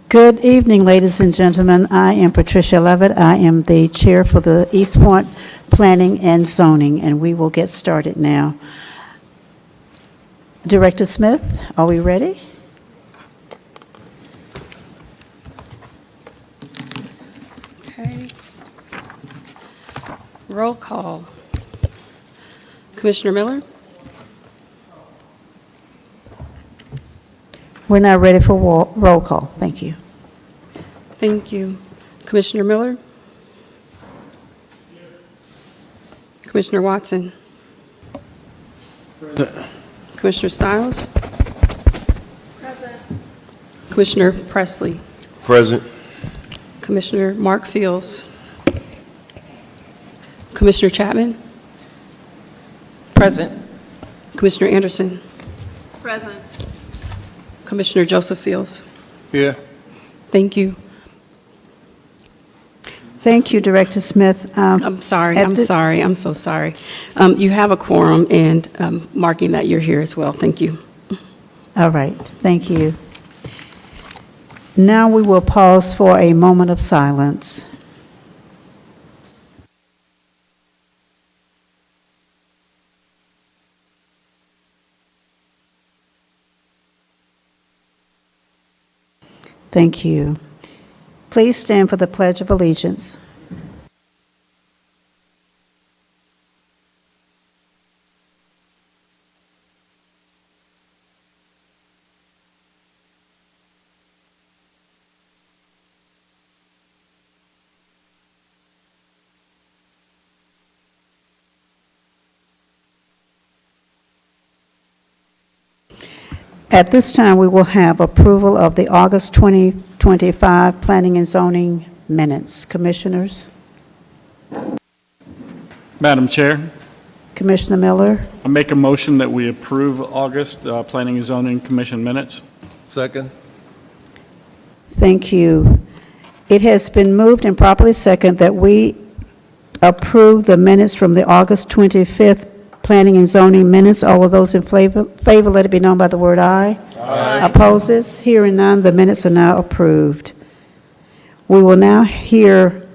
Good evening, ladies and gentlemen. I am Patricia Levitt. I am the chair for the East Point Planning and Zoning, and we will get started now. Director Smith, are we ready? Okay. Roll call. Commissioner Miller? We're now ready for roll call. Thank you. Thank you. Commissioner Miller? Commissioner Watson? Present. Commissioner Stiles? Present. Commissioner Presley? Present. Commissioner Mark Fields? Commissioner Chapman? Present. Commissioner Anderson? Present. Commissioner Joseph Fields? Here. Thank you. Thank you, Director Smith. I'm sorry, At I'm the- sorry, I'm so sorry. You have a quorum, and marking that you're here as well. Thank you. All right, thank you. Now we will pause for a moment of silence. Thank you. Please stand for the Pledge of Allegiance. At this time, we will have approval of the August 2025 Planning and Zoning minutes. Commissioners? Madam Chair, Commissioner Miller? I make a motion that we approve August Planning and Zoning Commission minutes. Second. Thank you. It has been moved and properly seconded that we approve the minutes from the August 25th Planning and Zoning minutes. All of those in favor, let it be known by the word aye. Aye. Opposes? Hearing none, the minutes are now approved. We will now hear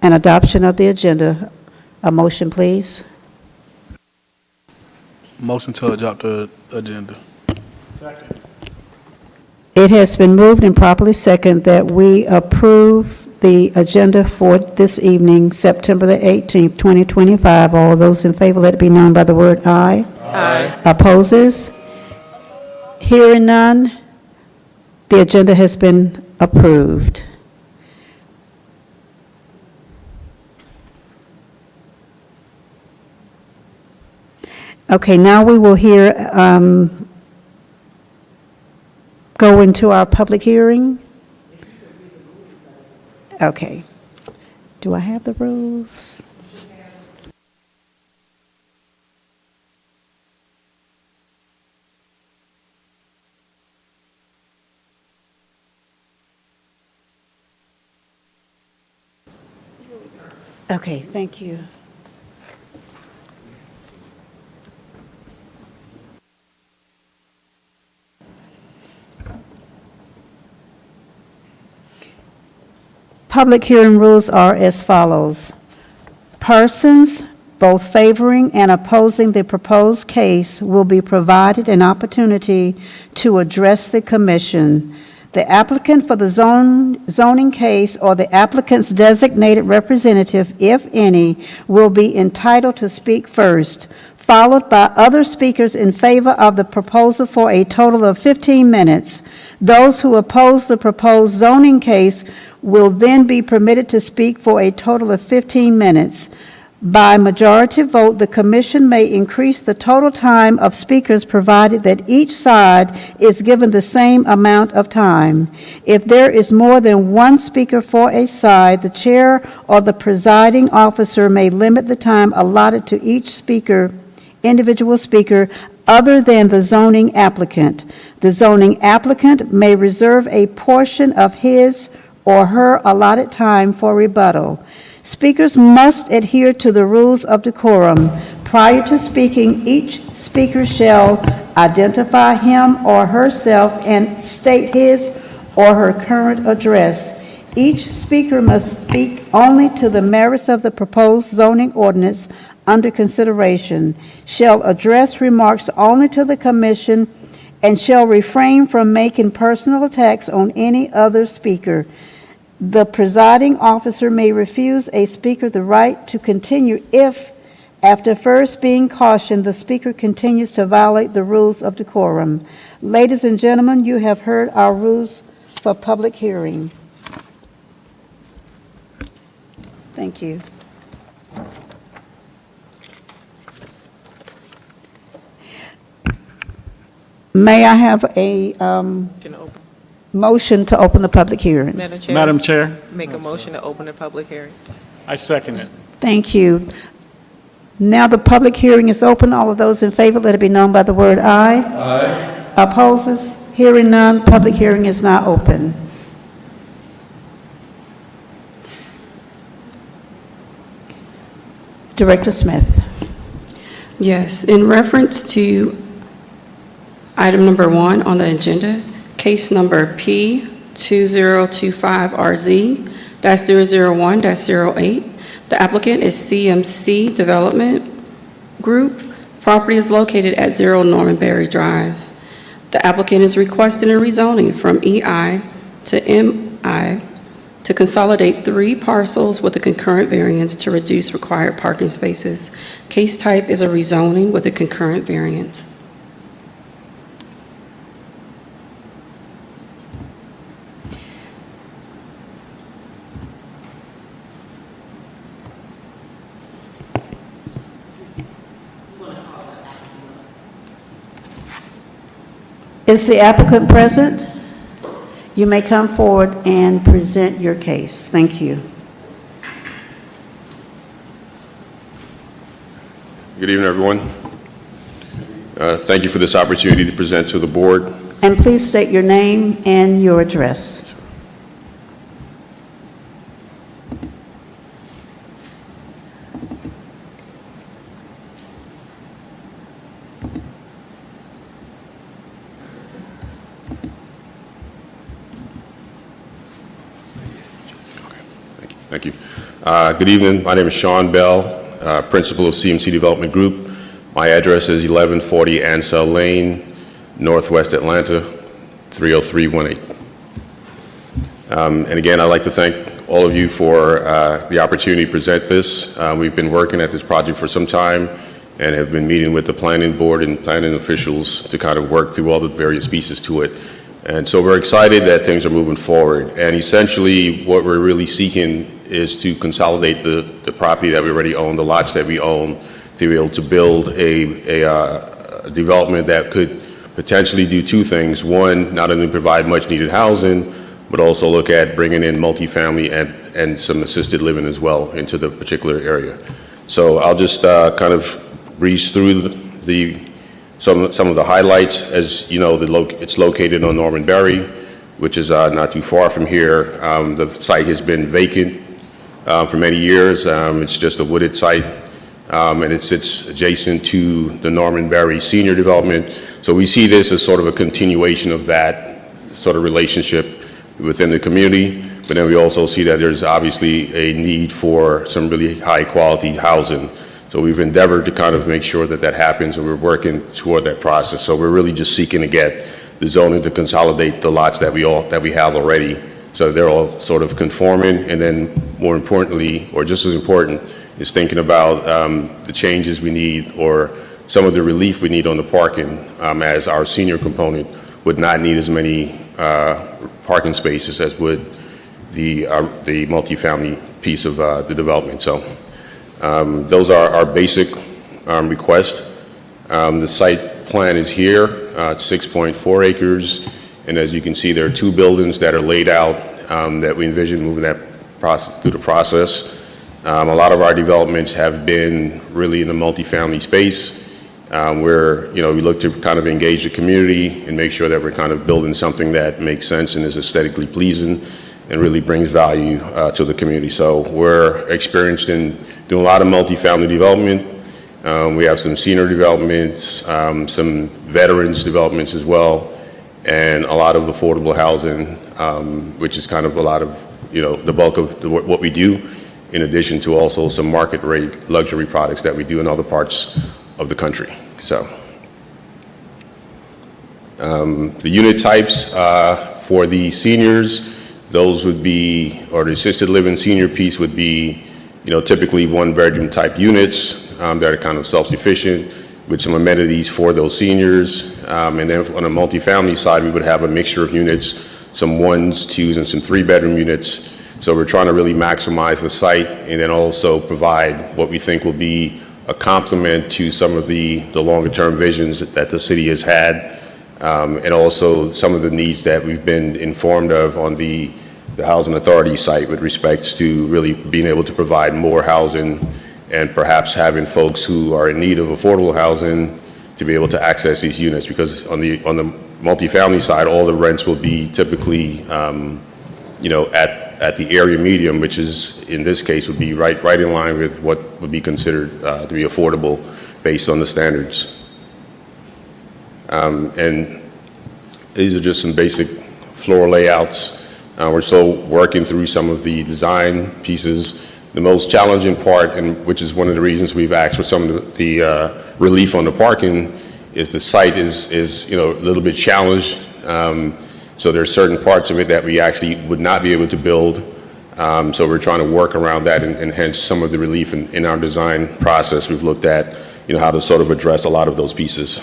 an adoption of the agenda. A motion, please. Motion to adopt the agenda. Second. It has been moved and properly seconded that we approve the agenda for this evening, September the 18th, 2025. All those in favor, let it be known by the word aye. Aye. Opposes? Hearing none, the agenda has been approved. Okay, now we will hear, go into our public hearing. Okay. Do I have the rules? Okay, thank you. Public hearing rules are as follows. Persons both favoring and opposing the proposed case will be provided an opportunity to address the commission. The applicant for the zoning case or the applicant's designated representative, if any, will be entitled to speak first, followed by other speakers in favor of the proposal for a total of 15 minutes. Those who oppose the proposed zoning case will then be permitted to speak for a total of 15 minutes. By majority vote, the commission may increase the total time of speakers provided that each side is given the same amount of time. If there is more than one speaker for a side, the chair or the presiding officer may limit the time allotted to each individual speaker other than the zoning applicant. The zoning applicant may reserve a portion of his or her allotted time for rebuttal. Speakers must adhere to the rules of decorum. Prior to speaking, each speaker shall identify him or herself and state his or her current address. Each speaker must speak only to the merits of the proposed zoning ordinance under consideration, shall address remarks only to the commission, and shall refrain from making personal attacks on any other speaker. The presiding officer may refuse a speaker the right to continue if, after first being cautioned, the speaker continues to violate the rules of decorum. Ladies and gentlemen, you have heard our rules for public hearing. Thank you. May I have a motion to open the public hearing? Madam Chair. Madam Chair, Make a motion to open the public hearing. I second it. Thank you. Now the public hearing is open. All of those in favor, let it be known by the word aye. Aye. Opposes? Hearing none, public hearing is now open. Director Smith. Yes, in reference to item number 1 on the agenda, case number P2025RZ-001-08, the applicant is CMC Development Group. Property is located at 0 Norman Berry Drive. The applicant is requesting a rezoning from EI to MI to consolidate 3 parcels with a concurrent variance to reduce required parking spaces. Case type is a rezoning with a concurrent variance. Is the applicant present? You may come forward and present your case. Thank you. Good evening, everyone. Thank you for this opportunity to present to the board. And please state your name and your address. Thank you. Good evening. My name is Sean Bell, principal of CMC Development Group. My address is 1140 Ansel Lane, Northwest Atlanta, 30318. And again, I'd like to thank all of you for the opportunity to present this. We've been working at this project for some time and have been meeting with the planning board and planning officials to kind of work through all the various pieces to it. And so we're excited that things are moving forward. And essentially what we're really seeking is to consolidate the property that we already own, the lots that we own, to be able to build a development that could potentially do 2 things. One, not only provide much needed housing, but also look at bringing in multifamily and some assisted living as well into the particular area. So I'll just kind of breeze through some of the highlights. As you know, it's located on Norman Berry, which is not too far from here. The site has been vacant for many years. It's just a wooded site, and it sits adjacent to the Norman Berry Senior Development. So we see this as sort of a continuation of that sort of relationship within the community. But then we also see that there's obviously a need for some really high quality housing. So we've endeavored to kind of make sure that that happens, and we're working toward that process. So we're really just seeking to get the zoning to consolidate the lots that we have already, so they're all sort of conforming. And then more importantly, or just as important, is thinking about the changes we need or some of the relief we need on the parking, as our senior component would not need as many parking spaces as would the multifamily piece of the development. So those are our basic requests. The site plan is here, 6.4 acres, and as you can see, there are 2 buildings that are laid out that we envision moving that process through the process. A lot of our developments have been really in the multifamily space, where we look to kind of engage the community and make sure that we're kind of building something that makes sense and is aesthetically pleasing and really brings value to the community. So we're experienced in doing a lot of multifamily development. We have some senior developments, some veterans developments as well, and a lot of affordable housing, which is kind of a lot of, the bulk of what we do, in addition to also some market rate luxury products that we do in other parts of the country. So the unit types for the seniors, those would be, or the assisted living senior piece would be, typically one-bedroom type units that are kind of self-sufficient with some amenities for those seniors. And then on the multifamily side, we would have a mixture of units, some ones, twos, and some three-bedroom units. So we're trying to really maximize the site and then also provide what we think will be a complement to some of the longer-term visions that the city has had, and also some of the needs that we've been informed of on the Housing Authority site with respects to really being able to provide more housing and perhaps having folks who are in need of affordable housing to be able to access these units, because on the multifamily side, all the rents will be typically, at the area medium, which is, in this case, would be right in line with what would be considered to be affordable based on the standards. And these are just some basic floor layouts. We're still working through some of the design pieces. The most challenging part, and which is one of the reasons we've asked for some of the relief on the parking, is the site is a little bit challenged. So there's certain parts of it that we actually would not be able to build. So we're trying to work around that, and hence some of the relief in our design process. We've looked at, how to sort of address a lot of those pieces.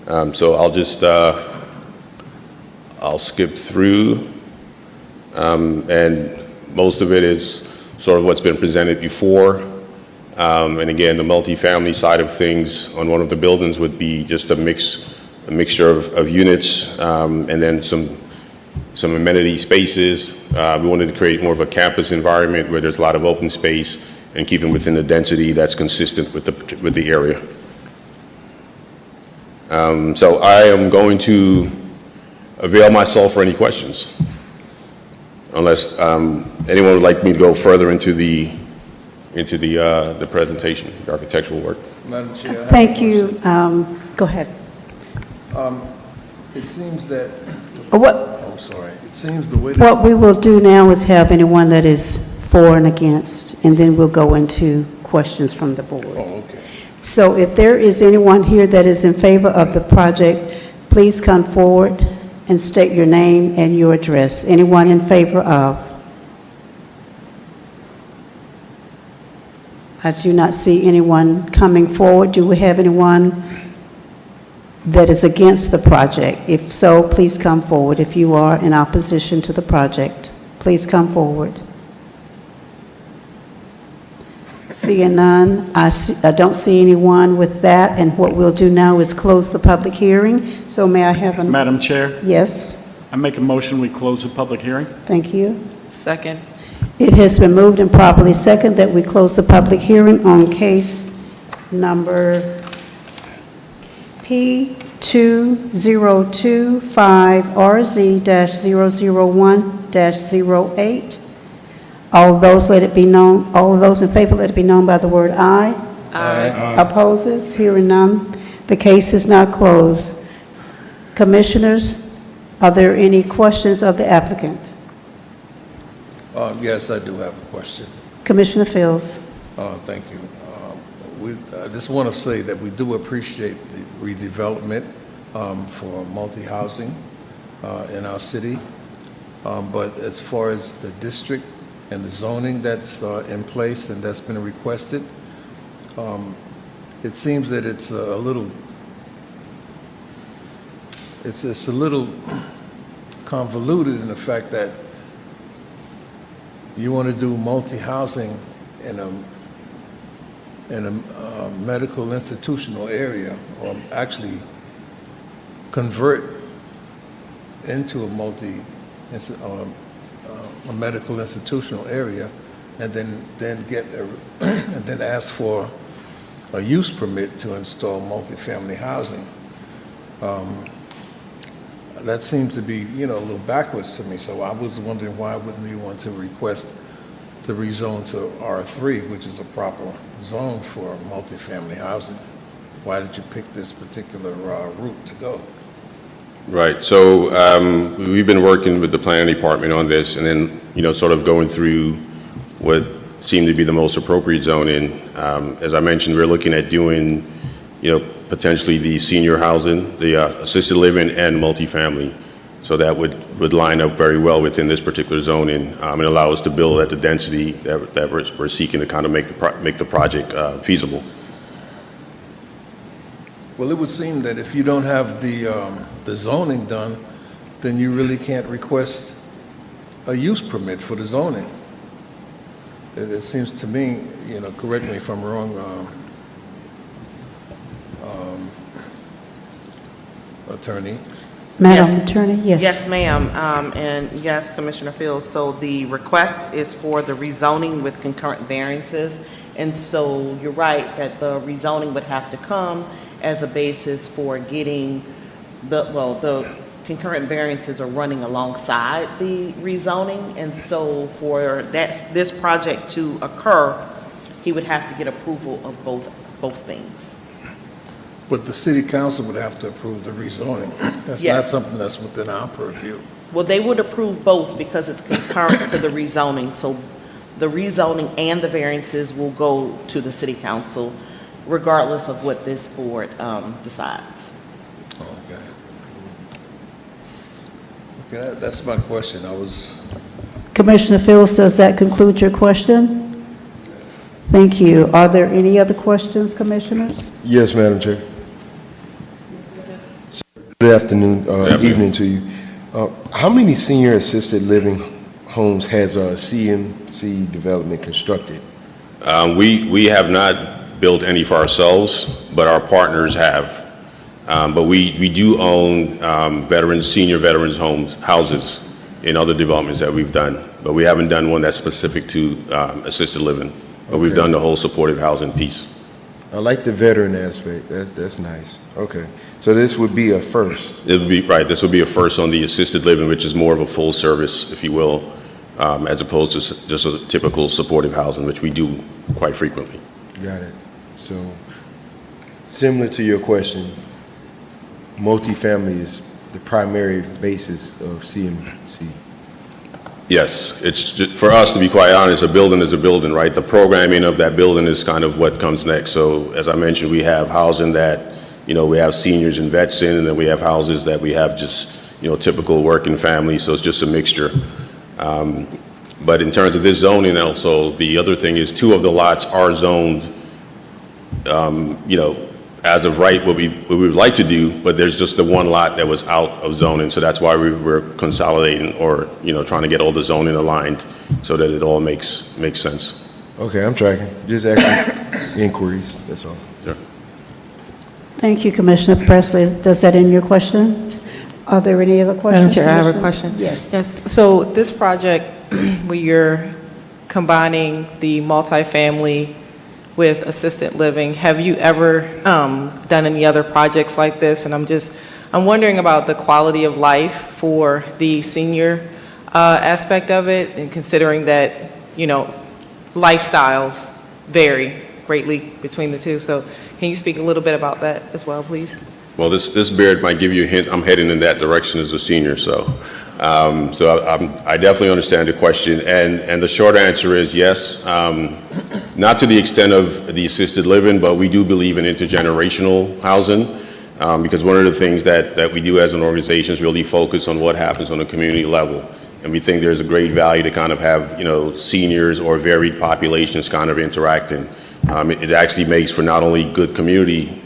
So I'll just, I'll skip through, and most of it is sort of what's been presented before. And again, the multifamily side of things on one of the buildings would be just a mixture of units, and then some amenity spaces. We wanted to create more of a campus environment where there's a lot of open space and keep them within the density that's consistent with the area. So I am going to avail myself for any questions, unless anyone would like me to go further into the presentation, the architectural work. Madam Chair. I have a Thank you. Go ahead. It seems that, What I'm sorry, it seems the way that, what we will do now is have anyone that is for and against, and then we'll go into questions from the board. okay. So if there is anyone here that is in favor of the project, please come forward and state your name and your address. Anyone in favor of? I do not see anyone coming forward. Do we have anyone that is against the project? If so, please come forward. If you are in opposition to the project, please come forward. Seeing none, I don't see anyone with that, and what we'll do now is close the public hearing. So may I have a... Madam Chair, Yes, I make a motion we close the public hearing. thank you. Second. It has been moved and properly second that we close the public hearing on case number P2025RZ-001-08. All those in favor, let it be known by the word aye. Aye. Opposes? Hearing none. The case is now closed. Commissioners, are there any questions of the applicant? Yes, I do have a question. Commissioner Fields. Thank you. I just want to say that we do appreciate the redevelopment for multi-housing in our city. But as far as the district and the zoning that's in place and that's been requested, it seems that it's a little convoluted in the fact that you want to do multi-housing in a medical institutional area, or actually convert into a medical institutional area, and then ask for a use permit to install multifamily housing. That seems to be, a little backwards to me. So I was wondering, why wouldn't you want to request to rezone to R3, which is a proper zone for multifamily housing? Why did you pick this particular route to go? Right, so we've been working with the planning department on this, and then, sort of going through what seemed to be the most appropriate zoning. As I mentioned, we're looking at doing, potentially the senior housing, the assisted living, and multifamily. So that would line up very well within this particular zoning, and allow us to build at the density that we're seeking to kind of make the project feasible. Well, it would seem that if you don't have the zoning done, then you really can't request a use permit for the zoning. It seems to me, correct me if I'm wrong, Attorney. Madam Yes. Attorney, yes. Yes, ma'am, and yes, Commissioner Fields. So the request is for the rezoning with concurrent variances, and so you're right that the rezoning would have to come as a basis for getting the concurrent variances are running alongside the rezoning, and so for this project to occur, he would have to get approval of both things. But the city council would have to approve the rezoning. That's not Yes. something that's within our purview. Well, they would approve both because it's concurrent to the rezoning, so the rezoning and the variances will go to the city council regardless of what this board decides. Okay. Okay, that's my question. Commissioner Fields, does that conclude your question? Thank you. Are there any other questions, commissioners? Yes, Madam Chair. Good afternoon, evening to you. How many senior assisted living homes has CMC Development constructed? We have not built any for ourselves, but our partners have. But we do own senior veterans houses in other developments that we've done. But we haven't done one that's specific to assisted living. But we've Okay. done the whole supportive housing piece. I like the veteran aspect. That's nice. Okay. So this would be a first. It would be, right, this would be a first on the assisted living, which is more of a full service, if you will, as opposed to just a typical supportive housing, which we do quite frequently. Got it. So similar to your question, multifamily is the primary basis of CMC. Yes, it's just, for us, to be quite honest, a building is a building, right? The programming of that building is kind of what comes next. So as I mentioned, we have housing that, we have seniors and vets in, and then we have houses that we have just, typical working families. So it's just a mixture. But in terms of this zoning also, the other thing is 2 of the lots are zoned, as of right, what we would like to do, but there's just the 1 lot that was out of zoning. So that's why we're consolidating or, trying to get all the zoning aligned so that it all makes sense. Okay, I'm tracking. Just asking inquiries, that's all. Sure. Thank you, Commissioner Presley. Does that end your question? Are there any other Madam questions? Chair, I have a Commissioner? question. Yes. Yes, so this project, where you're combining the multifamily with assisted living, have you ever done any other projects like this? And I'm wondering about the quality of life for the senior aspect of it, and considering that, lifestyles vary greatly between the two. So can you speak a little bit about that as well, please? Well, this beard might give you a hint. I'm heading in that direction as a senior, so I definitely understand the question. And the short answer is yes, not to the extent of the assisted living, but we do believe in intergenerational housing, because one of the things that we do as an organization is really focus on what happens on a community level. And we think there's a great value to kind of have, seniors or varied populations kind of interacting. It actually makes for not only good community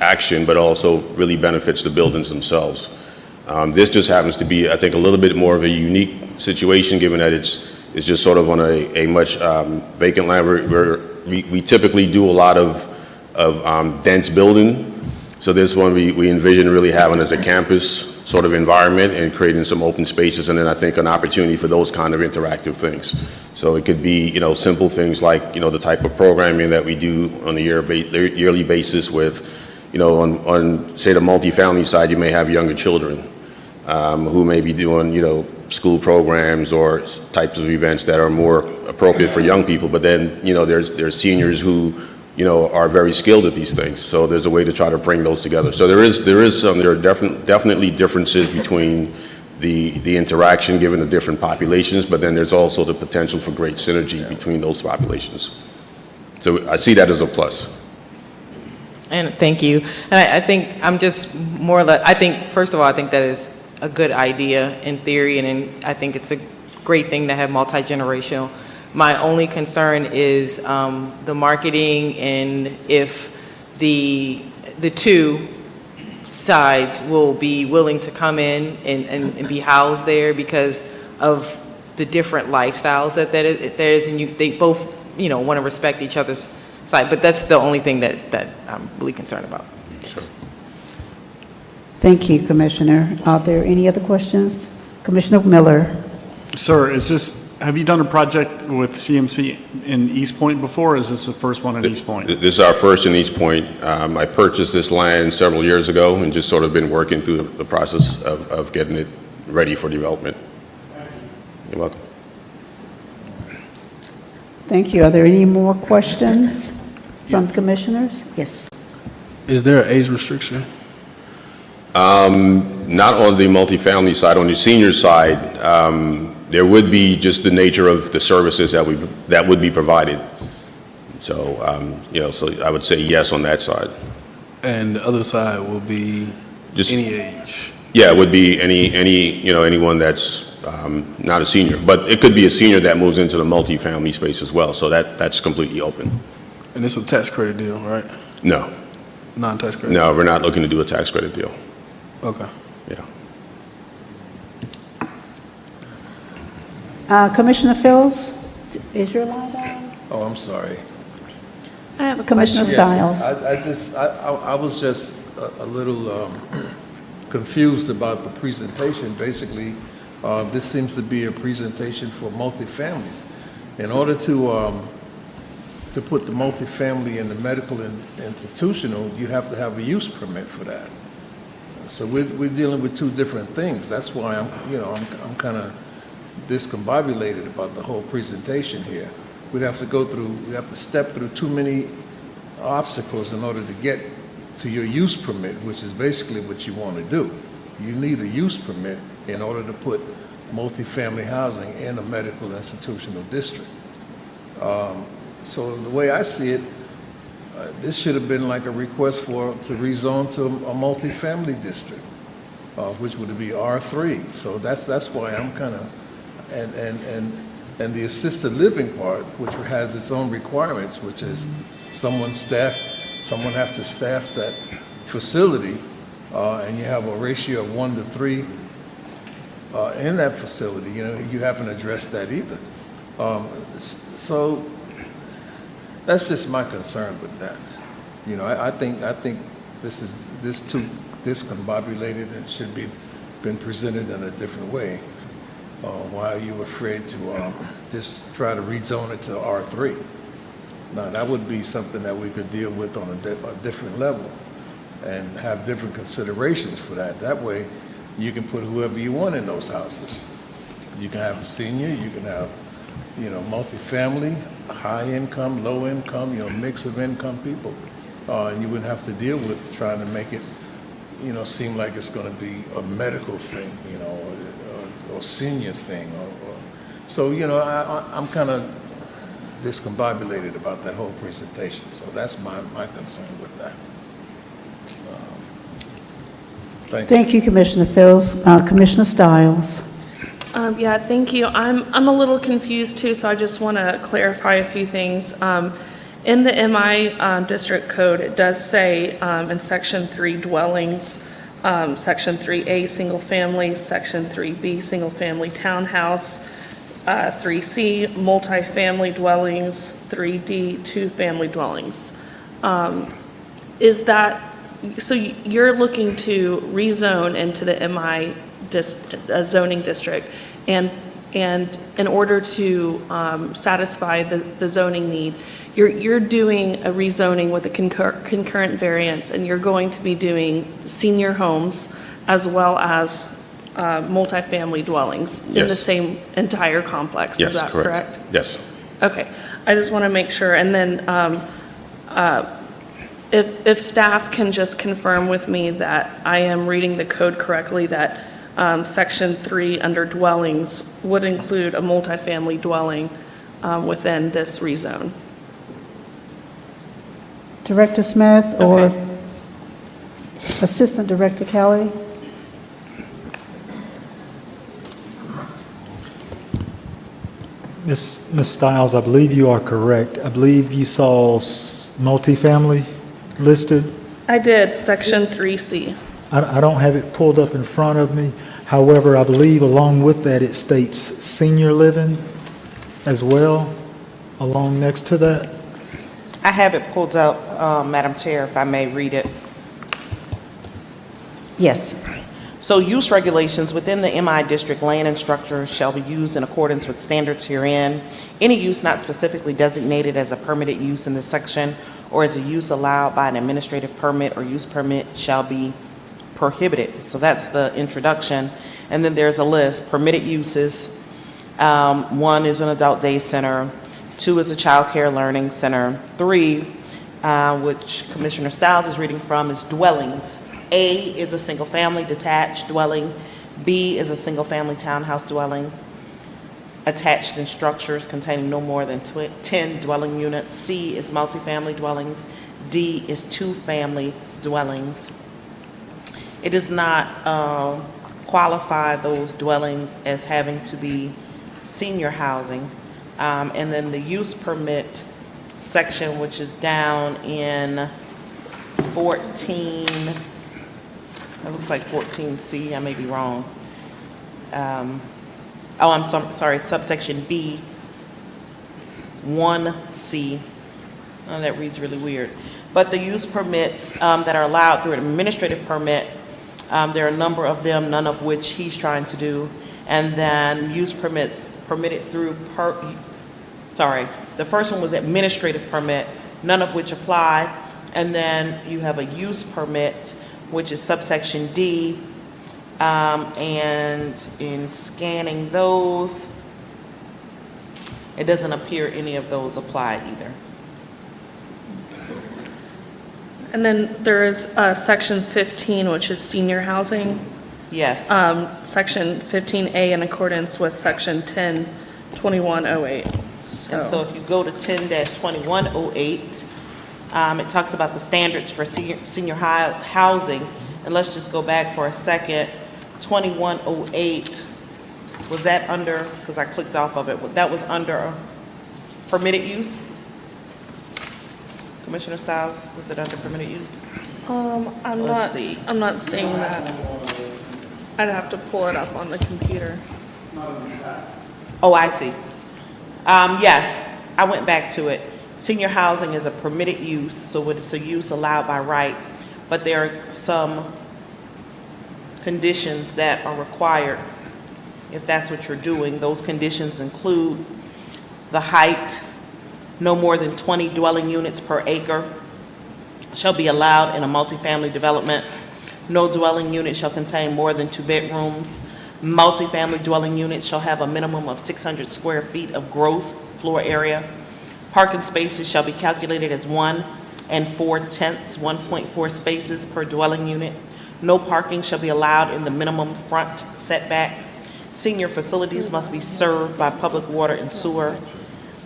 action, but also really benefits the buildings themselves. This just happens to be, I think, a little bit more of a unique situation, given that it's just sort of on a much vacant land where we typically do a lot of dense building. So this one we envision really having as a campus sort of environment and creating some open spaces, and then I think an opportunity for those kind of interactive things. So it could be, simple things like, the type of programming that we do on a yearly basis with, on say the multifamily side, you may have younger children who may be doing, school programs or types of events that are more appropriate for young people. But then, there's seniors who are very skilled at these things. So there's a way to try to bring those together. So there are definitely differences between the interaction given the different populations, but then there's also the potential for great synergy between those populations. So I see that as a plus. And thank you. And I think I'm just more or less, I think, first of all, I think that is a good idea in theory, and I think it's a great thing to have multi-generational. My only concern is the marketing, and if the two sides will be willing to come in and be housed there because of the different lifestyles that there is, and they both, want to respect each other's side. But that's the only thing that I'm really concerned about. Sure. Thank you, Commissioner. Are there any other questions? Commissioner Miller. Sir, have you done a project with CMC in East Point before, or is this the first one in East Point? This is our first in East Point. I purchased this land several years ago and just sort of been working through the process of getting it ready for development. You're welcome. Thank you. Are there any more questions from the commissioners? Yes. Is there an age restriction? Not on the multifamily side. On the senior side, there would be just the nature of the services that would be provided. So, so I would say yes on that side. And the other side will be Just any age? Yeah, it would be anyone that's not a senior, but it could be a senior that moves into the multifamily space as well. So that's completely open. And it's a tax credit deal, right? No, Non-tax credit? no, we're not looking to do a tax credit deal. Okay. Yeah. Commissioner Fields, is your light on? Oh, I'm sorry. I have a Commissioner Yes, Stiles. I was just a little confused about the presentation. Basically, this seems to be a presentation for multifamilies. In order to put the multifamily in the medical and institutional, you have to have a use permit for that. So we're dealing with two different things. That's why I'm kind of discombobulated about the whole presentation here. We have to step through too many obstacles in order to get to your use permit, which is basically what you want to do. You need a use permit in order to put multifamily housing in a medical institutional district. So the way I see it, this should have been like a request to rezone to a multifamily district, which would be R3. So that's why I'm kind of, and the assisted living part, which has its own requirements, which is someone has to staff that facility, and you have a ratio of 1 to 3 in that facility. You haven't addressed that either. So that's just my concern with that. I think this is too discombobulated and should be been presented in a different way. Why are you afraid to just try to rezone it to R3? Now, that would be something that we could deal with on a different level and have different considerations for that. That way, you can put whoever you want in those houses. You can have a senior, you can have, multifamily, high income, low income, mix of income people. And you wouldn't have to deal with trying to make it, seem like it's going to be a medical thing, or senior thing. So, I'm kind of discombobulated about that whole presentation. So that's my concern with that. Thank you. Thank you, Commissioner Fields. Commissioner Stiles. Yeah, thank you. I'm a little confused too, so I just want to clarify a few things. In the MI district code, it does say in Section 3 dwellings, Section 3A single family, Section 3B single family townhouse, 3C multifamily dwellings, 3D two-family dwellings. Is that, so you're looking to rezone into the MI zoning district, and in order to satisfy the zoning need, you're doing a rezoning with a concurrent variance, and you're going to be doing senior homes as well as multifamily dwellings in the same entire complex. Yes, is that correct? Yes. Okay, I just want to make sure. And then If staff can just confirm with me that I am reading the code correctly, that Section 3 under dwellings would include a multifamily dwelling within this rezone. Director Smith or Okay. Assistant Director Kelly? Ms. Stiles, I believe you are correct. I believe you saw multifamily listed. I did, Section 3C. I don't have it pulled up in front of me. However, I believe along with that, it states senior living as well, along next to that. I have it pulled up, Madam Chair, if I may read it. Yes. So use regulations within the MI district land and structure shall be used in accordance with standards herein. Any use not specifically designated as a permitted use in this section or as a use allowed by an administrative permit or use permit shall be prohibited. So that's the introduction. And then there's a list, permitted uses. 1 is an adult day center. 2 is a child care learning center. 3, which Commissioner Stiles is reading from, is dwellings. A is a single-family detached dwelling. B is a single-family townhouse dwelling attached in structures containing no more than 10 dwelling units. C is multifamily dwellings. D is two-family dwellings. It does not qualify those dwellings as having to be senior housing. And then the use permit section, which is down in 14, it looks like 14C, I may be wrong. I'm sorry, subsection B, 1C. Oh, that reads really weird. But the use permits that are allowed through an administrative permit, there are a number of them, none of which he's trying to do. And then use permits permitted through, the first one was administrative permit, none of which apply. And then you have a use permit, which is subsection D. And in scanning those, it doesn't appear any of those apply either. And then there is Section 15, which is senior housing. Yes. Section 15A in accordance with Section 10-2108. And so if you go to 10-2108, it talks about the standards for senior housing. And let's just go back for a second. 2108, was that under, because I clicked off of it, that was under permitted use? Commissioner Stiles, was it under permitted use? I'm not seeing that. I'd have to pull it up on the computer. Oh, I see. Yes, I went back to it. Senior housing is a permitted use, so it's a use allowed by right, but there are some conditions that are required if that's what you're doing. Those conditions include the height, no more than 20 dwelling units per acre shall be allowed in a multifamily development. No dwelling unit shall contain more than 2 bedrooms. Multifamily dwelling units shall have a minimum of 600 square feet of gross floor area. Parking spaces shall be calculated as 1 4/10, 1.4 spaces per dwelling unit. No parking shall be allowed in the minimum front setback. Senior facilities must be served by public water and sewer.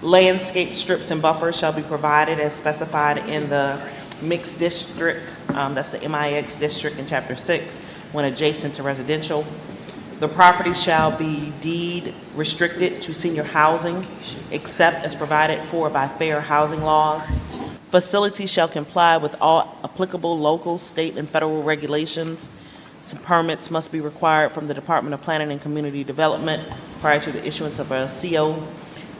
Landscape strips and buffers shall be provided as specified in the mixed district, that's the MIX district in Chapter 6, when adjacent to residential. The property shall be deed restricted to senior housing, except as provided for by fair housing laws. Facilities shall comply with all applicable local, state, and federal regulations. Some permits must be required from the Department of Planning and Community Development prior to the issuance of a CO.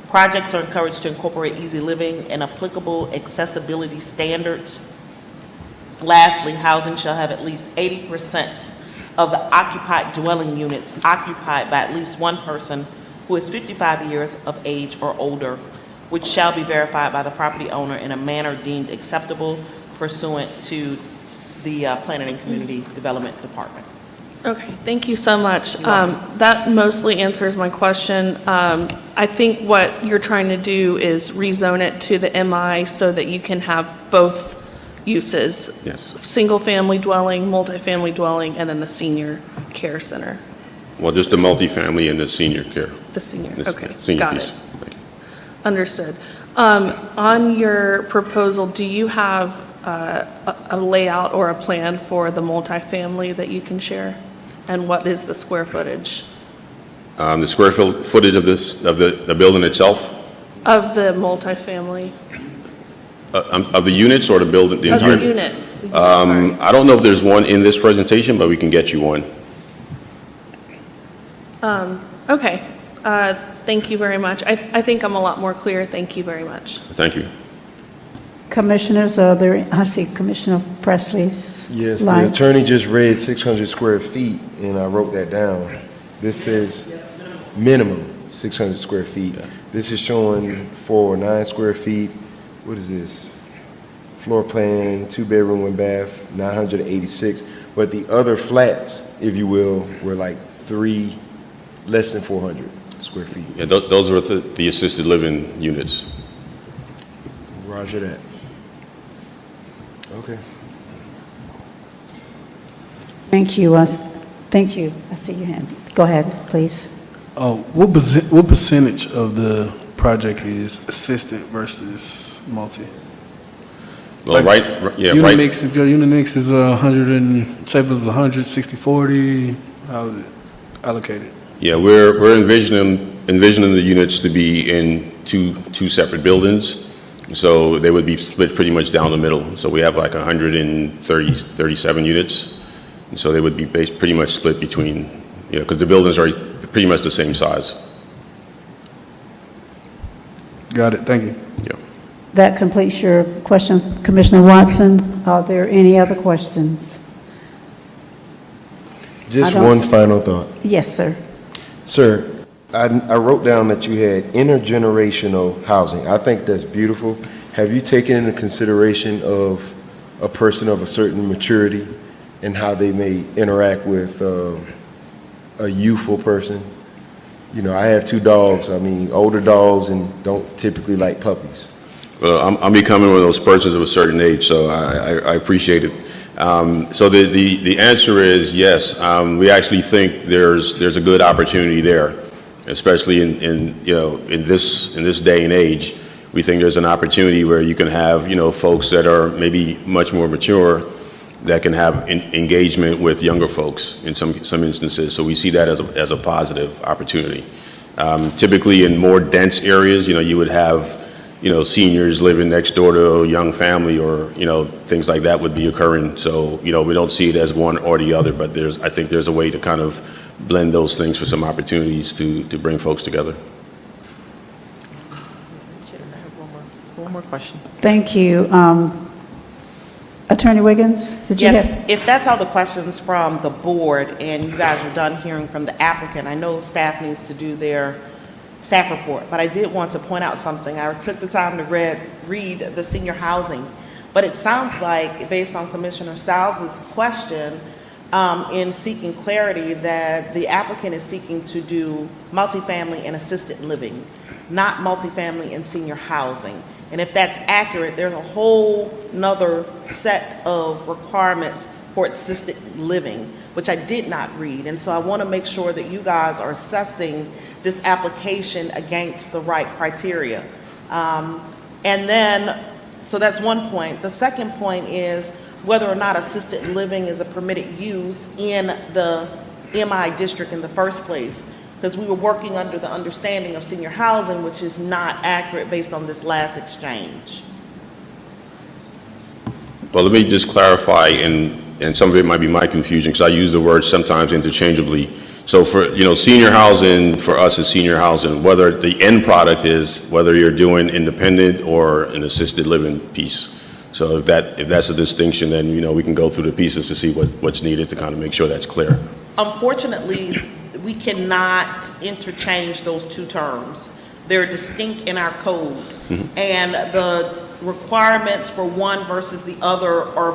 Projects are encouraged to incorporate easy living and applicable accessibility standards. Lastly, housing shall have at least 80% of the occupied dwelling units occupied by at least one person who is 55 years of age or older, which shall be verified by the property owner in a manner deemed acceptable pursuant to the Planning and Community Development Department. Okay, thank you so much. That mostly answers my question. I think what you're trying to do is rezone it to the MI so that you can have both uses. Yes. Single-family dwelling, multifamily dwelling, and then the senior care center. Well, just the multifamily and the senior care. The senior, This- okay, senior got piece. it. Thank you. Understood. On your proposal, do you have a layout or a plan for the multifamily that you can share? And what is the square footage The square footage of this, of the building itself, of the multifamily? of the units or the building? Of the entire- units? The units, sorry. I don't know if there's one in this presentation, but we can get you one. Okay, thank you very much. I think I'm a lot more clear. Thank you very much. Thank you. Commissioners, are there, I see Commissioner Presley's Yes, the line. attorney just read 600 square feet, and I wrote that down. This says minimum 600 square feet. This is showing 409 square feet. What is this? Floor plan, 2-bedroom, 1-bath, 986. But the other flats, if you will, were like less than 400 square feet. Yeah, those were the assisted living units. Roger that. Okay. Thank you. Thank you. I see your hand. Go ahead, please. What percentage of the project is assisted versus multi? Well, Like, yeah, unit right. mix, if your unit mix is 100 and, say if it was 100, 60, 40, how is it allocated? Yeah, we're envisioning the units to be in two separate buildings. So they would be split pretty much down the middle. So we have like 37 units. And so they would be pretty much split between, because the buildings are pretty much the same size. Got it, thank you. Yeah. That completes your question, Commissioner Watson. Are there any other questions? Just I don't one s- final thought. Yes, sir. Sir, I wrote down that you had intergenerational housing. I think that's beautiful. Have you taken into consideration of a person of a certain maturity and how they may interact with a youthful person? I have 2 dogs. I mean, older dogs and don't typically like puppies. Well, I'm becoming one of those persons of a certain age, so I appreciate it. So the answer is yes. We actually think there's a good opportunity there, especially in this day and age. We think there's an opportunity where you can have folks that are maybe much more mature that can have engagement with younger folks in some instances. So we see that as a positive opportunity. Typically in more dense areas, you would have seniors living next door to a young family or, things like that would be occurring. So, we don't see it as one or the other, but I think there's a way to kind of blend those things for some opportunities to bring folks together. Chair, I have one more question. Thank you. Attorney Wiggins, did you have? Yes, if that's all the questions from the board and you guys are done hearing from the applicant, I know staff needs to do their staff report, but I did want to point out something. I took the time to read the senior housing, but it sounds like, based on Commissioner Stiles' question, in seeking clarity, that the applicant is seeking to do multifamily and assisted living, not multifamily and senior housing. And if that's accurate, there's a whole nother set of requirements for assisted living, which I did not read. And so I want to make sure that you guys are assessing this application against the right criteria. And then, so that's one point. The second point is whether or not assisted living is a permitted use in the MI district in the first place, because we were working under the understanding of senior housing, which is not accurate based on this last exchange. Well, let me just clarify, and some of it might be my confusion, because I use the word sometimes interchangeably. So for, senior housing, for us is senior housing, whether the end product is, whether you're doing independent or an assisted living piece. So if that's a distinction, then, we can go through the pieces to see what's needed to kind of make sure that's clear. Unfortunately, we cannot interchange those two terms. They're distinct in our code. And the requirements for one versus the other are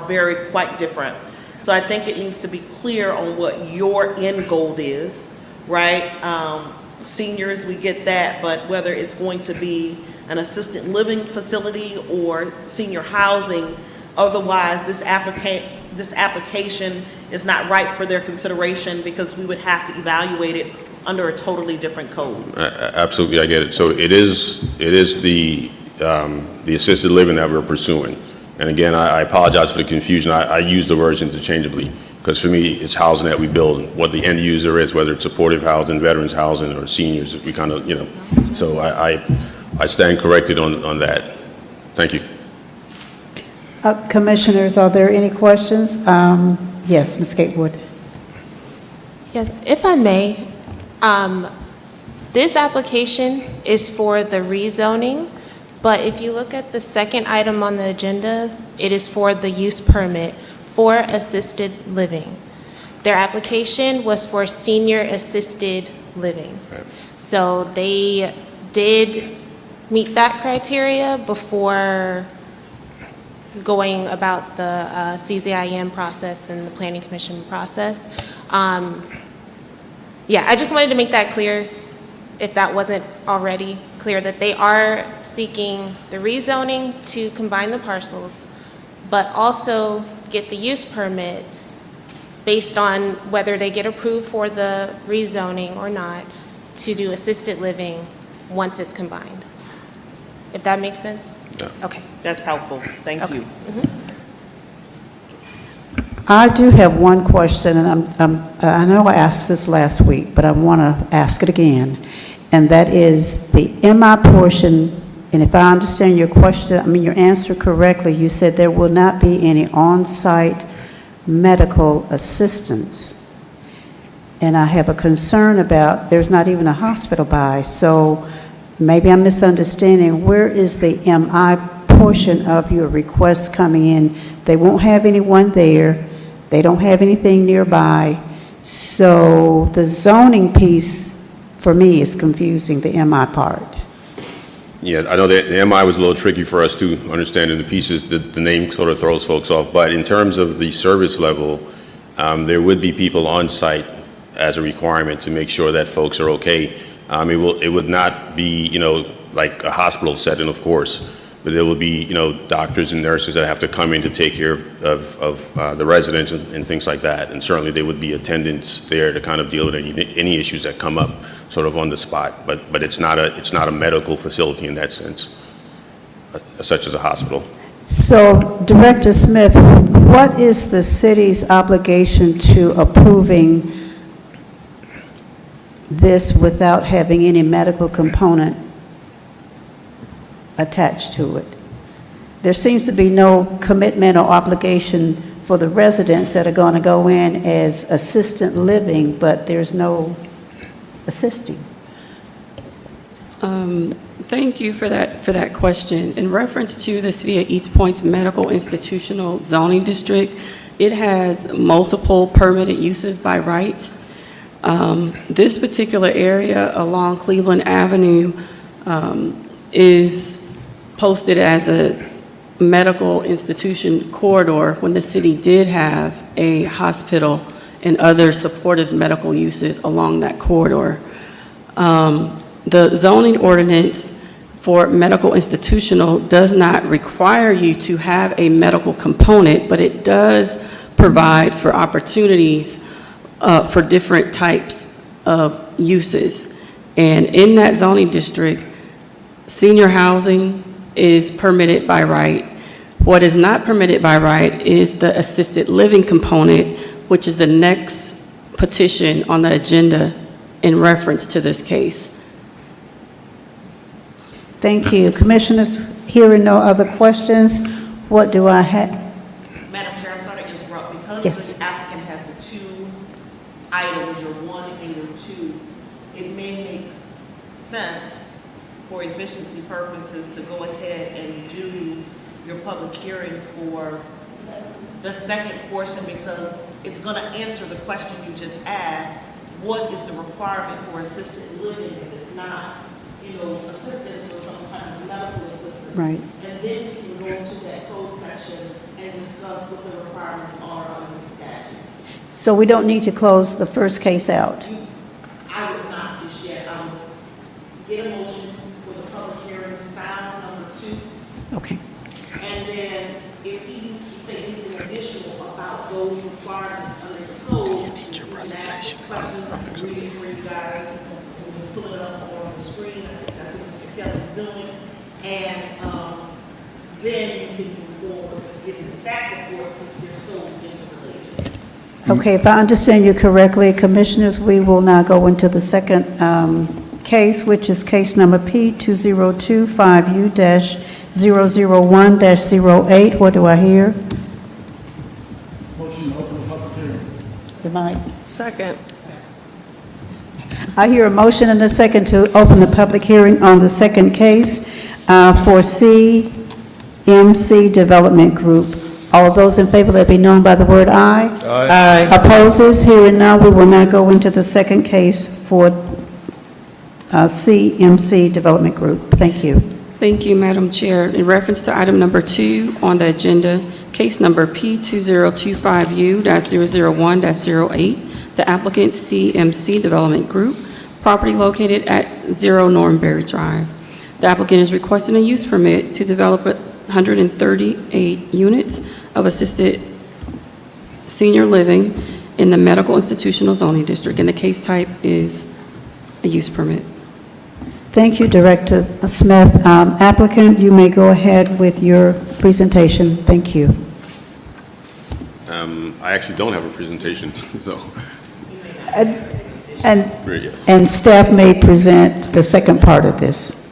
quite different. So I think it needs to be clear on what your end goal is, right? Seniors, we get that, but whether it's going to be an assisted living facility or senior housing, otherwise this application is not right for their consideration because we would have to evaluate it under a totally different code. Absolutely, I get it. So it is the assisted living that we're pursuing. And again, I apologize for the confusion. I use the words interchangeably because for me, it's housing that we build. What the end user is, whether it's supportive housing, veterans housing, or seniors, we kind of, so I stand corrected on that. Thank you. Commissioners, are there any questions? Yes, Ms. Gatewood. Yes, if I may, this application is for the rezoning, but if you look at the second item on the agenda, it is for the use permit for assisted living. Their application was for senior assisted living. So they did meet that criteria before going about the CZIM process and the Planning Commission process. Yeah, I just wanted to make that clear, if that wasn't already clear, that they are seeking the rezoning to combine the parcels, but also get the use permit based on whether they get approved for the rezoning or not to do assisted living once it's combined. If that makes sense? Yeah. Okay. That's helpful. Thank you. I do have one question, and I know I asked this last week, but I want to ask it again, and that is the MI portion. And if I understand your question, your answer correctly, you said there will not be any on-site medical assistance. And I have a concern about there's not even a hospital by, so maybe I'm misunderstanding. Where is the MI portion of your request coming in? They won't have anyone there. They don't have anything nearby. So the zoning piece, for me, is confusing, the MI part. Yeah, I know that the MI was a little tricky for us to understand in the pieces. The name sort of throws folks off. But in terms of the service level, there would be people on site as a requirement to make sure that folks are okay. It would not be, like a hospital setting, of course, but there will be, doctors and nurses that have to come in to take care of the residents and things like that. And certainly there would be attendants there to kind of deal with any issues that come up sort of on the spot. But it's not a medical facility in that sense, such as a hospital. So, Director Smith, what is the city's obligation to approving this without having any medical component attached to it? There seems to be no commitment or obligation for the residents that are going to go in as assisted living, but there's no assisting. Thank you for that question. In reference to the City of East Point's medical institutional zoning district, it has multiple permitted uses by right. This particular area along Cleveland Avenue is posted as a medical institution corridor when the city did have a hospital and other supportive medical uses along that corridor. The zoning ordinance for medical institutional does not require you to have a medical component, but it does provide for opportunities for different types of uses. And in that zoning district, senior housing is permitted by right. What is not permitted by right is the assisted living component, which is the next petition on the agenda in reference to this case. Thank you. Commissioners, hearing no other questions, what do I have? Madam Chair, I'm sorry to interrupt. Because Yes. the applicant has the two items, your 1 and your 2, it may make sense for efficiency purposes to go ahead and do your public hearing for the second portion, because it's going to answer the question you just asked. What is the requirement for assisted living if it's not assistance or some type of medical assistance. Right. And then we can go into that code section and discuss what the requirements are under the statute. So we don't need to close the first case out? I would not just yet, get a motion for the public hearing, sound number 2. Okay. And then if he needs to say anything additional about those requirements under the code, you can ask questions, I can read it for you guys, and we can pull it up on the screen. I think that's what Mr. Kelly's doing. And then you can move forward with getting the staff report since they're so interrelated. Okay, if I understand you correctly, Commissioners, we will now go into the second case, which is case number P2025U-001-08. What do I hear? Motion to open the public hearing. Good night. Second. I hear a motion and a second to open the public hearing on the second case for CMC Development Group. All of those in favor, let it be known by the word aye. Aye. Opposes, hearing none, we will now go into the second case for CMC Development Group. Thank you. Thank you, Madam Chair. In reference to item number 2 on the agenda, case number P2025U-001-08, the applicant CMC Development Group, property located at 0 Normanberry Drive. The applicant is requesting a use permit to develop 138 units of assisted senior living in the medical institutional zoning district, and the case type is a use permit. Thank you, Director Smith. Applicant, you may go ahead with your presentation. Thank you. I actually don't have a presentation, so. Yes. And staff may present the second part of this.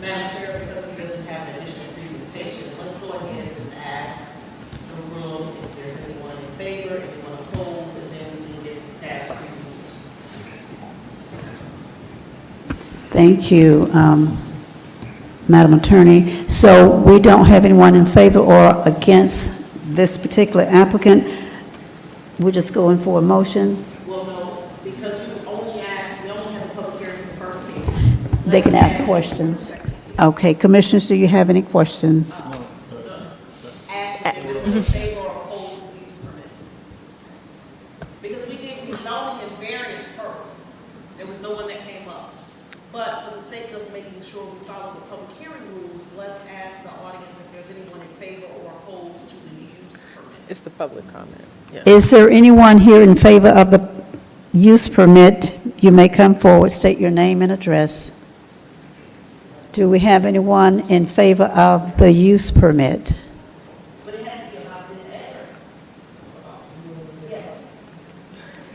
Madam Chair, because he doesn't have an additional presentation, let's go ahead and just ask the room if there's anyone in favor, anyone opposed, and then we can get to staff's presentation. Thank you, Madam Attorney. So we don't have anyone in favor or against this particular applicant. We're just going for a motion. Well, no, because you only asked, we only have a public hearing for the first case. They can ask questions. Okay, Commissioners, do you have any questions? Ask if there's in favor or opposed to the use permit. Because we did rezoning and variance first. There was no one that came up. But for the sake of making sure we follow the public hearing rules, let's ask the audience if there's anyone in favor or opposed to the use permit. It's the public comment. Yeah. Is there anyone here in favor of the use permit? You may come forward, state your name and address. Do we have anyone in favor of the use permit? But it has to be about this address. Yes.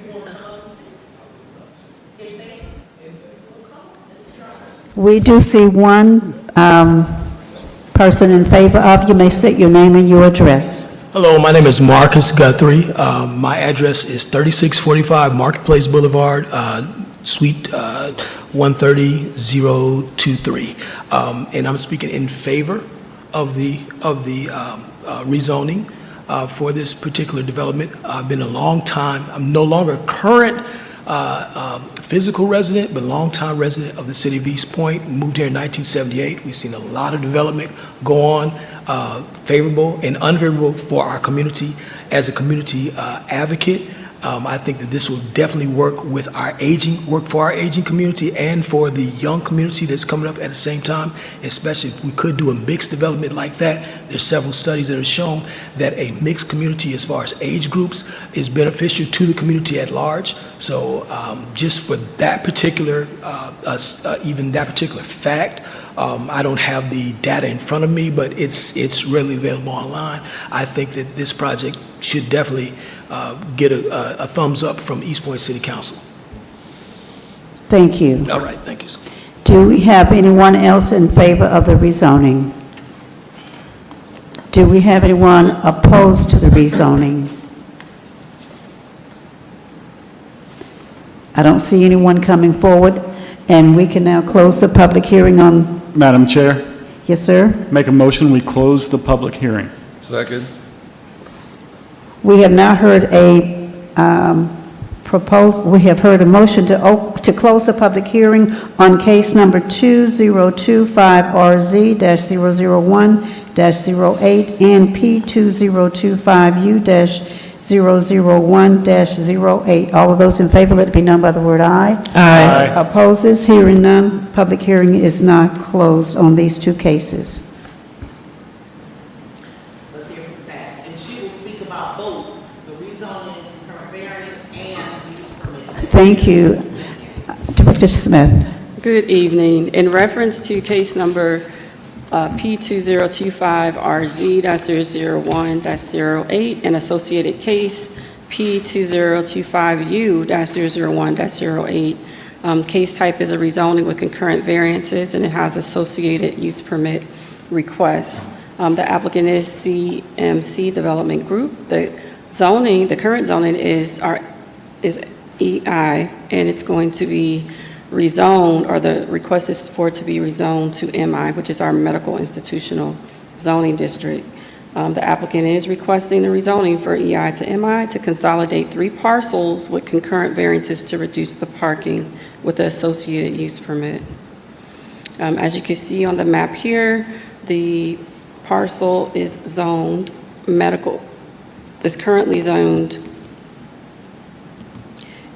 You want to come in favor? We do see one person in favor of. You may state your name and your address. Hello, my name is Marcus Guthrie. My address is 3645 Marketplace Boulevard, Suite 130023. And I'm speaking in favor of the rezoning for this particular development. I've been a long time, I'm no longer a current physical resident, but long-time resident of the city of East Point. Moved here in 1978. We've seen a lot of development go on, favorable and unfavorable for our community. As a community advocate, I think that this will definitely work for our aging community and for the young community that's coming up at the same time, especially if we could do a mixed development like that. There's several studies that have shown that a mixed community as far as age groups is beneficial to the community at large. So just for that particular, even that particular fact, I don't have the data in front of me, but it's readily available online. I think that this project should definitely get a thumbs up from East Point City Council. Thank you. All right, thank you. Do we have anyone else in favor of the rezoning? Do we have anyone opposed to the rezoning? I don't see anyone coming forward, and we can now close the public hearing on, Madam Chair, yes, sir? make a motion, we close the public hearing. Second? We have now heard a we have heard a motion to close the public hearing on case number 2025RZ-001-08 and P2025U-001-08. All of those in favor, let it be known by the word aye. Aye. Opposes, hearing none, public hearing is now closed on these two cases. Let's hear from staff. And she will speak about both the rezoning, concurrent variance, and the use permit. Thank you. Director Smith. Good evening. In reference to case number P2025RZ-001-08 and associated case P2025U-001-08, case type is a rezoning with concurrent variances, and it has associated use permit requests. The applicant is CMC Development Group. The current zoning is EI, and it's going to be rezoned, or the request is for it to be rezoned to MI, which is our medical institutional zoning district. The applicant is requesting the rezoning for EI to MI to consolidate 3 parcels with concurrent variances to reduce the parking with the associated use permit. As you can see on the map here, the parcel is zoned medical, is currently zoned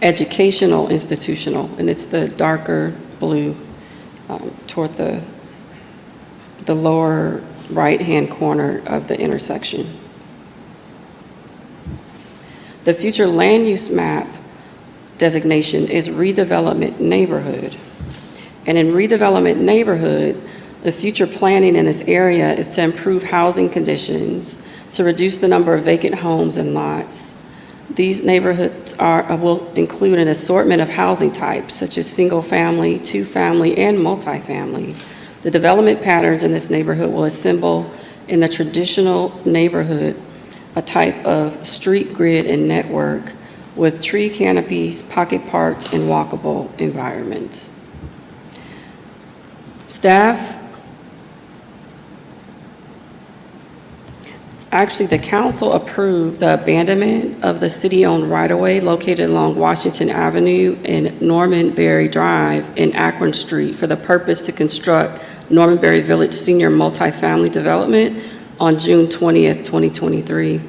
educational institutional, and it's the darker blue toward the lower right-hand corner of the intersection. The future land use map designation is redevelopment neighborhood. And in redevelopment neighborhood, the future planning in this area is to improve housing conditions, to reduce the number of vacant homes and lots. These neighborhoods will include an assortment of housing types, such as single-family, two-family, and multifamily. The development patterns in this neighborhood will assemble in the traditional neighborhood a type of street grid and network with tree canopies, pocket parks, and walkable environments. Staff, actually, the council approved the abandonment of the city-owned right-of-way located along Washington Avenue and Norman Berry Drive in Akron Street for the purpose to construct Norman Berry Village Senior Multifamily Development on June 20th, 2023.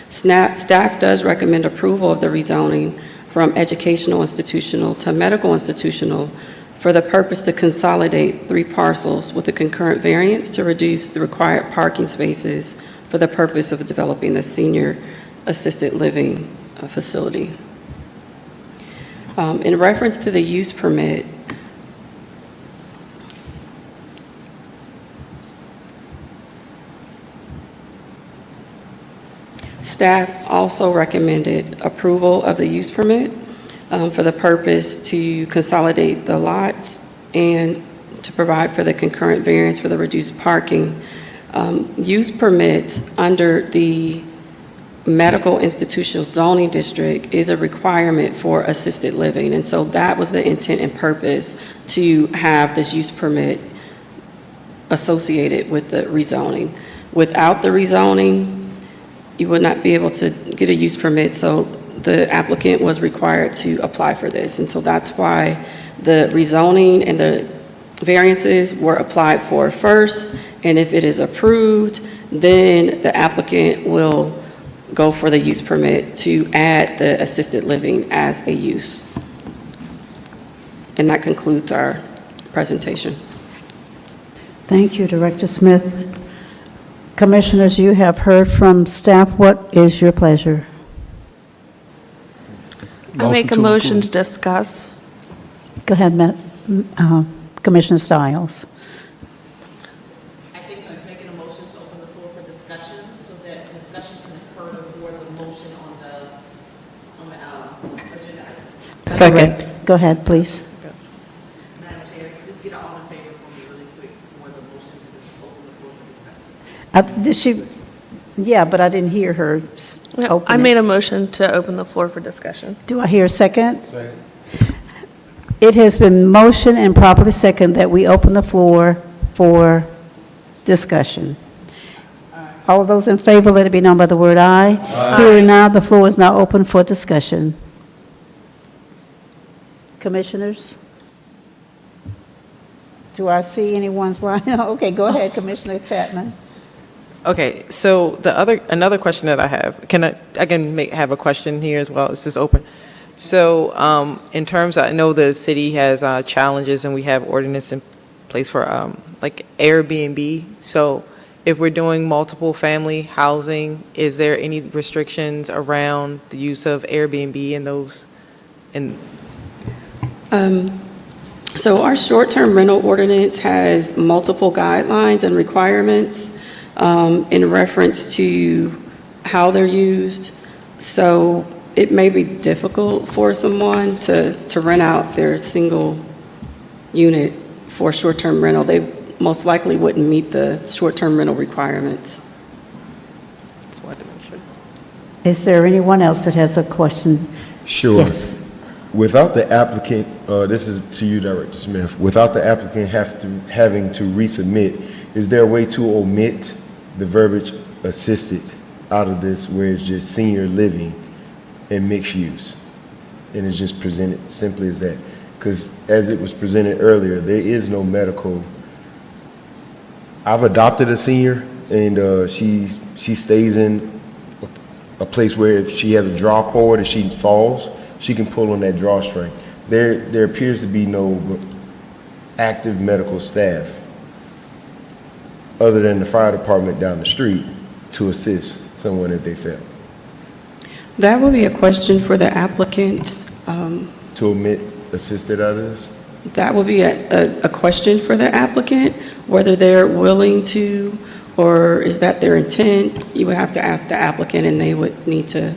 Staff does recommend approval of the rezoning from educational institutional to medical institutional for the purpose to consolidate 3 parcels with a concurrent variance to reduce the required parking spaces for the purpose of developing the senior assisted living facility. In reference to the use permit, staff also recommended approval of the use permit for the purpose to consolidate the lots and to provide for the concurrent variance for the reduced parking. Use permits under the medical institutional zoning district is a requirement for assisted living, and so that was the intent and purpose to have this use permit associated with the rezoning. Without the rezoning, you would not be able to get a use permit, so the applicant was required to apply for this, and so that's why the rezoning and the variances were applied for first, and if it is approved, then the applicant will go for the use permit to add the assisted living as a use. And that concludes our presentation. Thank you, Director Smith. Commissioners, you have heard from staff. What is your pleasure? I make a motion to discuss. Go ahead, Commissioner Stiles. I think she's making a motion to open the floor for discussion, so that discussion can occur before the motion on the agenda items. Second. Go ahead, please. Madam Chair, just get all in favor for me really quick for the motion to just open the floor for discussion. Yeah, but I didn't hear her I open made it. a motion to open the floor for discussion. Do I hear a second? Second. It has been motioned and properly seconded that we open the floor for discussion. All of those in favor, let it be known by the word aye. Hearing now, the floor is now open for discussion. Commissioners? Do I see anyone's line? Okay, go ahead, Commissioner Chapman. Okay, so another question that I have, have a question here as well, is this open? So, in terms, I know the city has challenges and we have ordinance in place for, like Airbnb. So, if we're doing multiple family housing, is there any restrictions around the use of Airbnb in those? So our short-term rental ordinance has multiple guidelines and requirements in reference to how they're used. So it may be difficult for someone to rent out their single unit for short-term rental. They most likely wouldn't meet the short-term rental requirements. Just wanted to make sure. Is there anyone else that has a question? Sure. Yes. Without the applicant, this is to you, Director Smith, without the applicant having to resubmit, is there a way to omit the verbiage assisted out of this where it's just senior living and mixed use? And it's just presented simply as that? Because as it was presented earlier, there is no medical. I've adopted a senior, and she stays in a place where if she has a draw cord and she falls, she can pull on that drawstring. There appears to be no active medical staff other than the fire department down the street to assist someone if they fail. That would be a question for the applicant. To omit assisted out of this? That would be a question for the applicant, whether they're willing to, or is that their intent? You would have to ask the applicant, and they would need to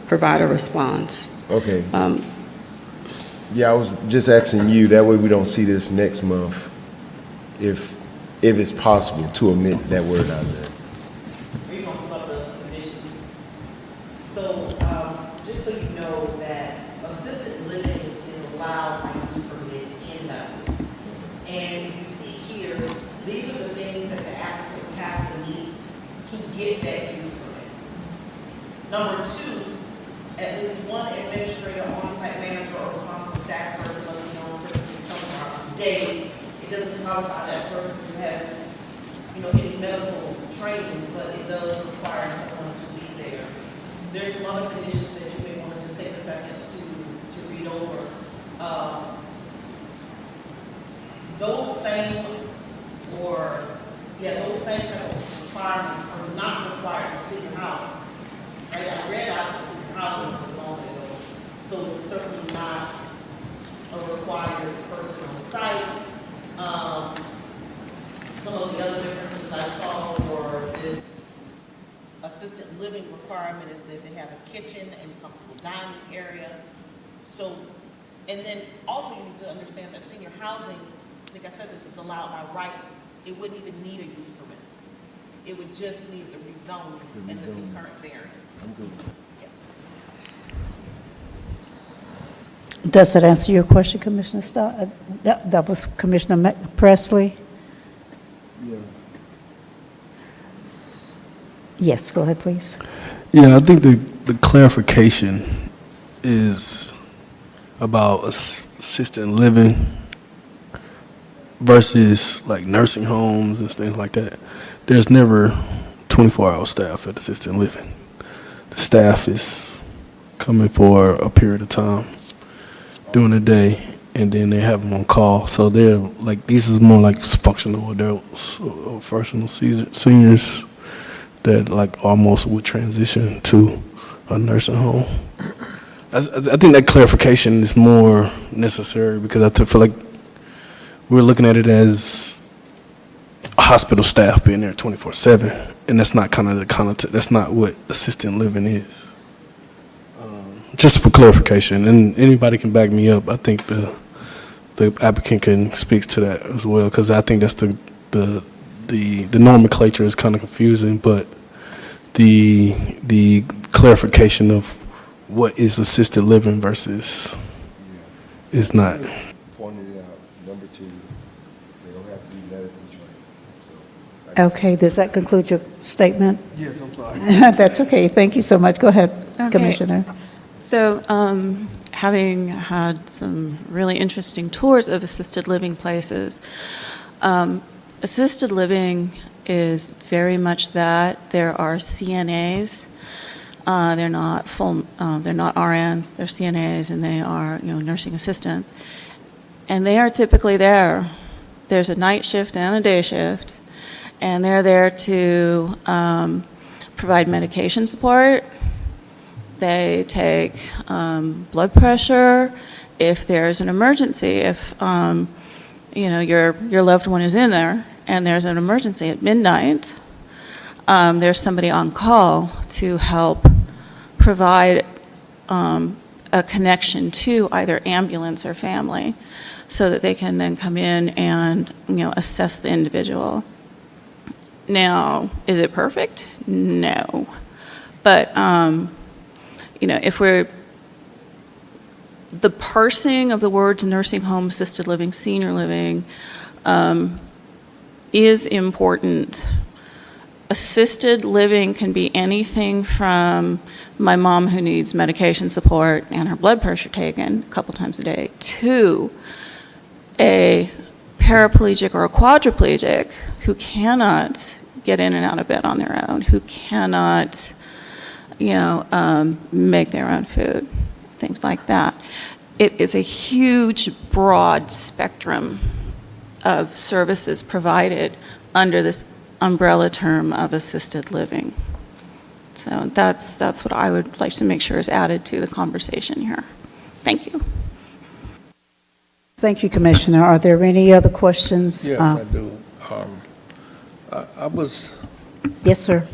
provide a response. Okay. Yeah, I was just asking you, that way we don't see this next month, if it's possible to omit that word out of there. We're going to put up the conditions. So, just so you know that assisted living is allowed by use permit in Beverly. And you see here, these are the things that the applicant have to meet to get that use permit. Number two, at least one administrator, on-site manager, or responsible staff person must be known premises 24 hours a day. It doesn't qualify that person to have, any medical training, but it does require someone to be there. There's some other conditions that you may want to just take a second to read over. Those same type of requirements are not required for senior housing. Right? I read out the senior housing was long ago, so it's certainly not a required person on site. Some of the other differences I saw were this assisted living requirement is that they have a kitchen and comfortable dining area. So, and then also you need to understand that senior housing, I think I said this, is allowed by right. It wouldn't even need a use permit. It would just need the rezoning and the concurrent variance. I'm good. Does that answer your question, Commissioner Stott? That was Commissioner Presley? Yeah. Yes, go ahead, please. Yeah, I think the clarification is about assisted living versus like nursing homes and things like that. There's never 24-hour staff at assisted living. The staff is coming for a period of time during the day, and then they have them on call. So they're like, these is more like functional adults or functional seniors that like almost would transition to a nursing home. I think that clarification is more necessary because I feel like we're looking at it as hospital staff being there 24/7, and that's not that's not what assisted living is. Just for clarification, and anybody can back me up. I think the applicant can speak to that as well, because I think that's the nomenclature is kind of confusing, but the clarification of what is assisted living versus is not. they don't have to be medically trained. So, Okay, does that conclude your statement? Yes, I'm sorry. That's okay, thank you so much. Go ahead, Okay. Commissioner. So, having had some really interesting tours of assisted living places, assisted living is very much that. There are CNAs. They're not they're not RNs. They're CNAs, and they are, nursing assistants. And they are typically there. There's a night shift and a day shift, and they're there to provide medication support. They take blood pressure. If there's an emergency, if your loved one is in there and there's an emergency at midnight, there's somebody on call to help provide a connection to either ambulance or family, so that they can then come in and assess the individual. Now, is it perfect? No, but if we're, the parsing of the words nursing home, assisted living, senior living is important. Assisted living can be anything from my mom who needs medication support and her blood pressure taken a couple times a day, to a paraplegic or a quadriplegic who cannot get in and out of bed on their own, who cannot make their own food, things like that. It is a huge, broad spectrum of services provided under this umbrella term of assisted living. So that's what I would like to make sure is added to the conversation here. Thank you. Thank you, Commissioner. Are there any other questions? Yes, I do. I was, Yes, sir.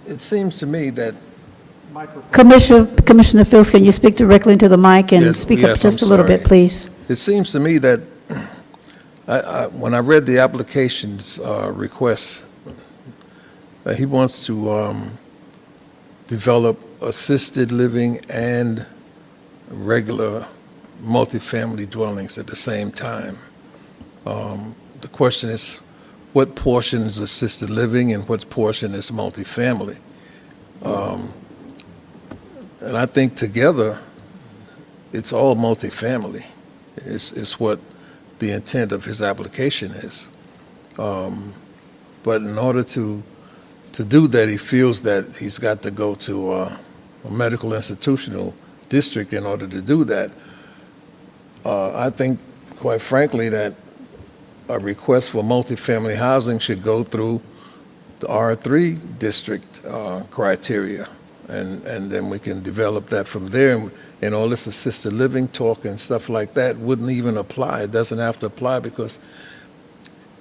it seems to me that, Commissioner Fields, can you speak directly into the mic and Yes, speak up yes, just I'm a little bit, sorry. please? it seems to me that when I read the application's request, he wants to develop assisted living and regular multifamily dwellings at the same time. The question is, what portion is assisted living and what portion is multifamily? And I think together, it's all multifamily. It's what the intent of his application is. But in order to do that, he feels that he's got to go to a medical institutional district in order to do that. I think, quite frankly, that a request for multifamily housing should go through the R3 district criteria, and then we can develop that from there. And all this assisted living talk and stuff like that wouldn't even apply. It doesn't have to apply because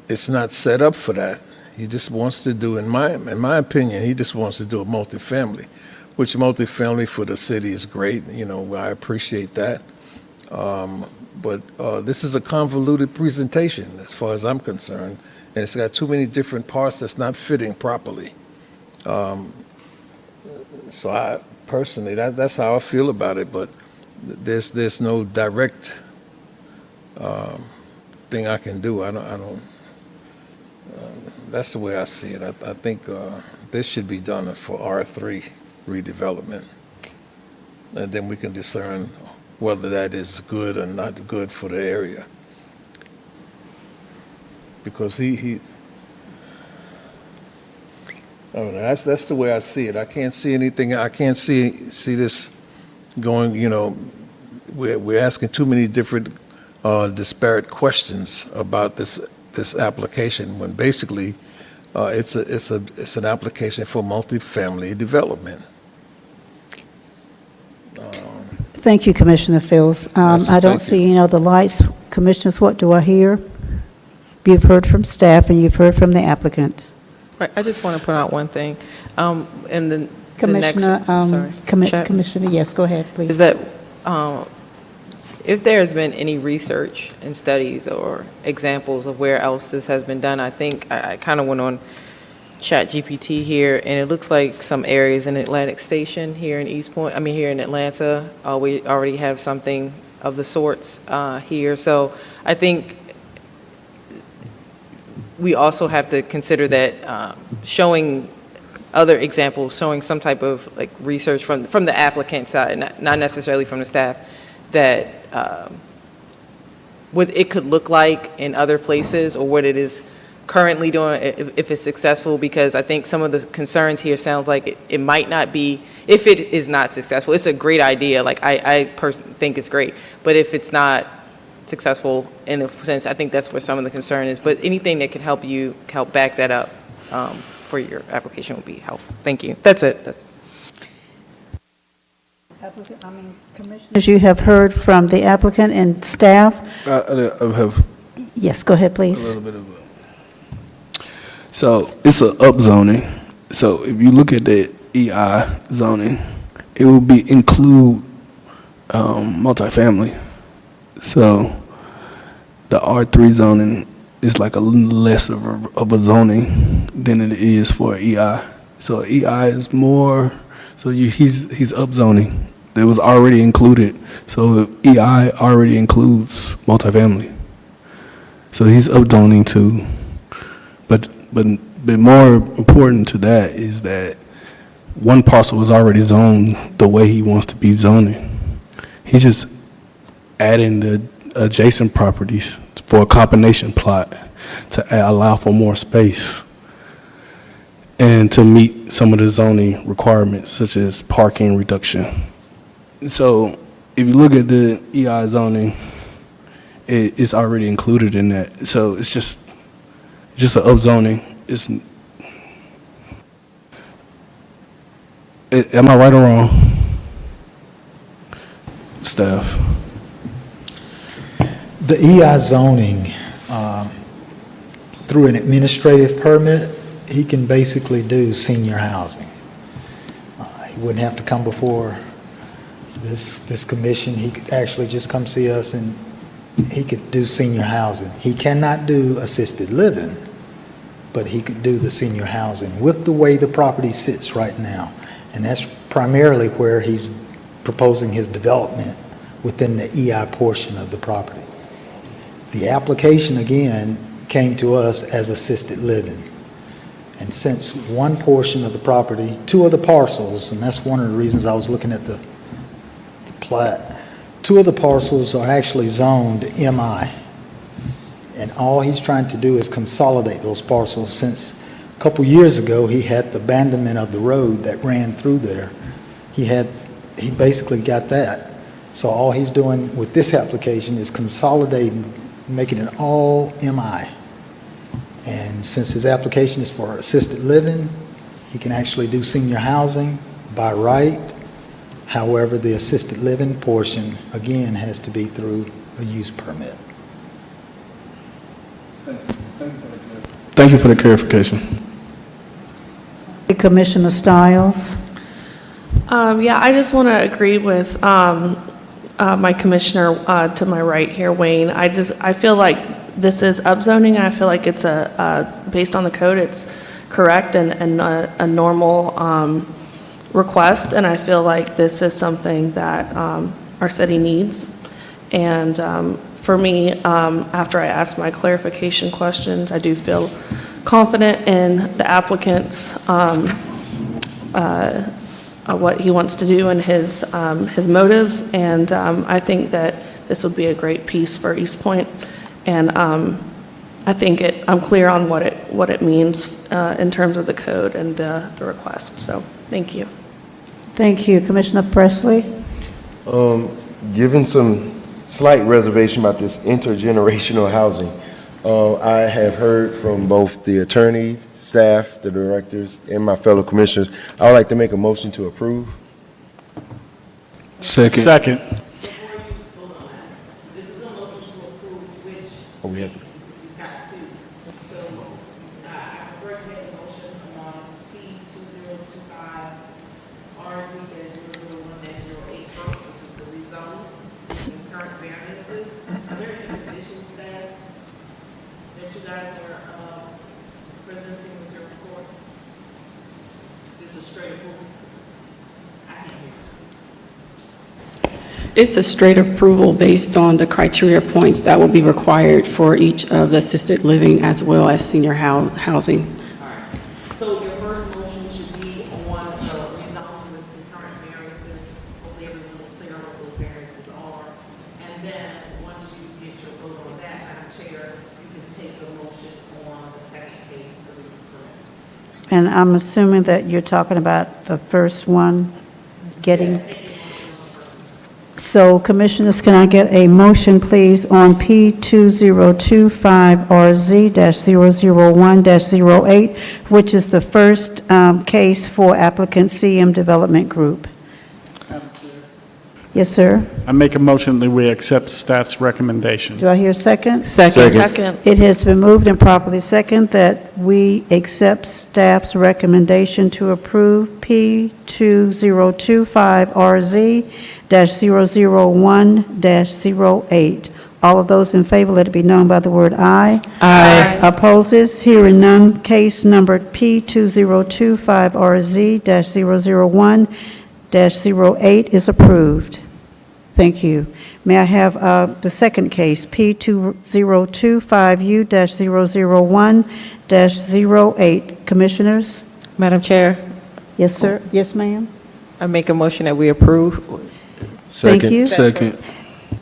it's not set up for that. He just wants to do, in my opinion, he just wants to do a multifamily, which multifamily for the city is great. I appreciate that. But this is a convoluted presentation as far as I'm concerned, and it's got too many different parts that's not fitting properly. So I personally, that's how I feel about it, but there's no direct thing I can do. I don't that's the way I see it. I think this should be done for R3 redevelopment, and then we can discern whether that is good or not good for the area. Because I don't know, that's the way I see it. I can't see anything. I can't see this going. We're asking too many different disparate questions about this application when basically it's an application for multifamily development. Thank you, Commissioner Fields. I don't thank see any other lights. Commissioners, what do I hear? You've heard from staff and you've heard from the applicant. Right, I just want to point out one thing. And then the next, Commissioner, sorry. Commissioner, yes, go ahead, please. Is that if there has been any research and studies or examples of where else this has been done, I think I kind of went on ChatGPT here, and it looks like some areas in Atlantic Station here in here in Atlanta, we already have something of the sorts here. So I think we also have to consider that showing other examples, showing some type of like research from the applicant side, not necessarily from the staff, that what it could look like in other places or what it is currently doing if it's successful, because I think some of the concerns here sounds like it might not be, if it is not successful. It's a great idea, like I personally think it's great, but if it's not successful in a sense, I think that's where some of the concern is. But anything that could help back that up for your application would be helpful. Thank you. That's it. Commissioners, you have heard from the applicant and staff. I have Yes, go ahead, please. a little bit of So it's a upzoning. So if you look at the EI zoning, it will be include multifamily. So the R3 zoning is like a little less of a zoning than it is for EI. So EI is more. So he's upzoning. It was already included. So EI already includes multifamily. So he's upzoning too. But more important to that is that one parcel is already zoned the way he wants to be zoning. He's just adding the adjacent properties for a combination plot to allow for more space and to meet some of the zoning requirements, such as parking reduction. So if you look at the EI zoning, it's already included in that. So it's just an upzoning. Am I right or wrong, staff? The EI zoning, through an administrative permit, he can basically do senior housing. He wouldn't have to come before this commission. He could actually just come see us and he could do senior housing. He cannot do assisted living, but he could do the senior housing with the way the property sits right now. And that's primarily where he's proposing his development, within the EI portion of the property. The application, again, came to us as assisted living. And since one portion of the property, two of the parcels, and that's one of the reasons I was looking at the plat, two of the parcels are actually zoned MI. And all he's trying to do is consolidate those parcels. Since a couple years ago, he had the abandonment of the road that ran through there. He basically got that. So all he's doing with this application is consolidating, making it all MI. And since his application is for assisted living, he can actually do senior housing by right. However, the assisted living portion, again, has to be through a use permit. Thank you for the clarification. Commissioner Stiles. Yeah, I just want to agree with my commissioner to my right here, Wayne. I feel like this is upzoning, and I feel like it's based on the code, it's correct and a normal request, and I feel like this is something that our city needs. And for me, after I asked my clarification questions, I do feel confident in the applicant's what he wants to do and his motives, and I think that this would be a great piece for East Point. And I think I'm clear on what it means in terms of the code and the request. So thank you. Thank you. Commissioner Presley. Given some slight reservation about this intergenerational housing, I have heard from both the attorney, staff, the directors, and my fellow commissioners. I would like to make a motion to approve. Second. Oh, we have to. It's a straight approval based on the criteria points that will be required for each of the assisted living as well as senior housing. So your first motion should be on the rezone with concurrent variances. Hopefully everyone is clear on what those variances are. And then, once you get your vote on that, Madam Chair, you can take a motion on the second case for the use permit. And I'm assuming that you're talking about the first one getting... So, Commissioners, can I get a motion, please, on P2025RZ-001-08, which is the first case for applicant CM Development Group? Yes, sir. I make a motion that we accept staff's recommendation. Do I hear a second? Second. It has been moved and properly second that we accept staff's recommendation to approve P2025RZ-001-08. All of those in favor, let it be known by the word aye. Aye. Opposes? Hearing none. Case number P2025RZ-001-08 is approved. Thank you. May I have the second case, P2025U-001-08. Commissioners? Madam Chair, Yes, sir. Yes, ma'am. I make a motion that we approve. Thank you. Second.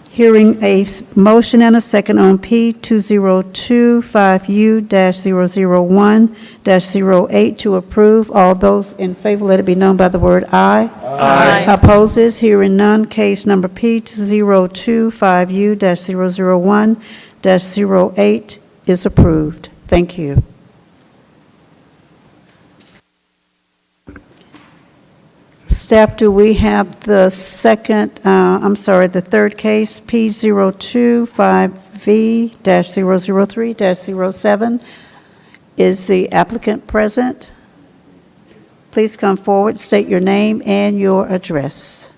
Hearing a motion and a second on P2025U-001-08 to approve. All those in favor, let it be known by the word aye. Aye. Opposes? Hearing none. Case number P2025U-001-08 is approved. Thank you. Staff, do we have the third case, P025V-003-07? Is the applicant present? Please come forward, state your name and your address.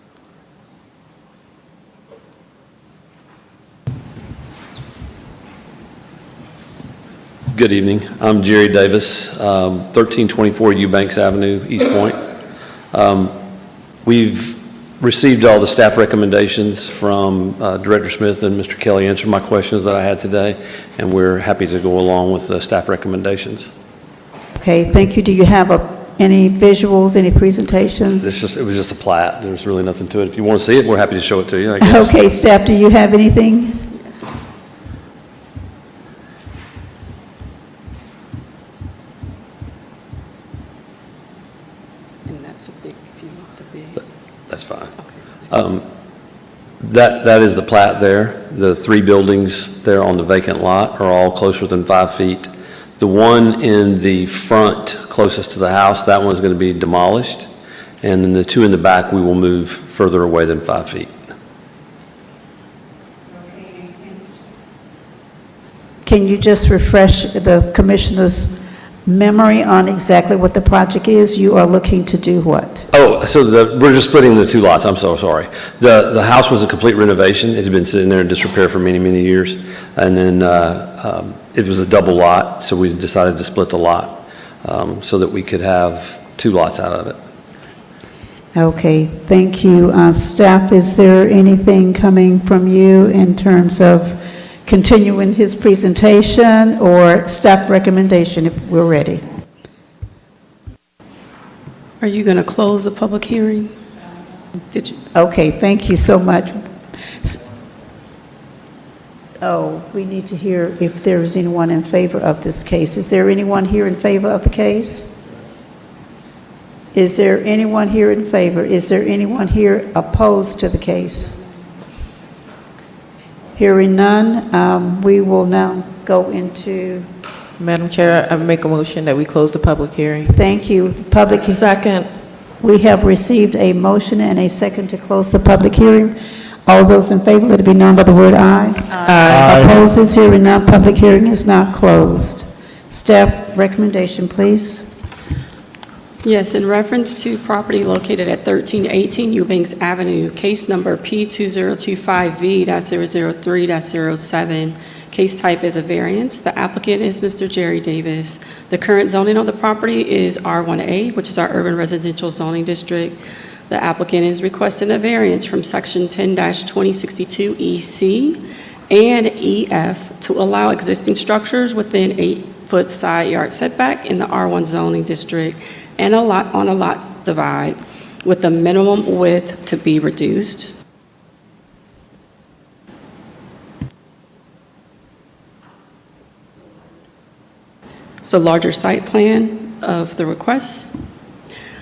Good evening. I'm Jerry Davis, 1324 Eubanks Avenue, East Point. We've received all the staff recommendations from Director Smith, and Mr. Kelly answered my questions that I had today, and we're happy to go along with the staff recommendations. Okay, thank you. Do you have any visuals, any presentation? It was just a plat. There's really nothing to it. If you want to see it, we're happy to show it to you, I guess. Okay, staff, do you have anything? And that's a big, if you want the big. That's fine. That is the plat there. The three buildings there on the vacant lot are all closer than 5 feet. The one in the front closest to the house, that one's going to be demolished. And then the two in the back, we will move further away than 5 feet. Can you just refresh the commissioner's memory on exactly what the project is? You are looking to do what? Oh, so we're just splitting the two lots. I'm so sorry. The house was a complete renovation. It had been sitting there in disrepair for many, many years. And then it was a double lot, so we decided to split the lot so that we could have two lots out of it. Okay, thank you. Staff, is there anything coming from you in terms of continuing his presentation or staff recommendation if we're ready? Are you going to close the public hearing? Did you? Okay, thank you so much. Oh, we need to hear if there is anyone in favor of this case. Is there anyone here in favor of the case? Is there anyone here in favor? Is there anyone here opposed to the case? Hearing none, we will now go into... Madam Chair, I make a motion that we close the public hearing. Thank you. Second. We have received a motion and a second to close the public hearing. All those in favor, let it be known by the word aye. Aye. Opposes? Hearing none, public hearing is now closed. Staff recommendation, please. Yes, in reference to property located at 1318 Eubanks Avenue, case number P2025V-003-07. Case type is a variance. The applicant is Mr. Jerry Davis. The current zoning on the property is R1A, which is our urban residential zoning district. The applicant is requesting a variance from Section 10-2062EC and EF to allow existing structures within 8-foot side yard setback in the R1 zoning district and on a lot divide, with the minimum width to be reduced. It's a larger site plan of the request.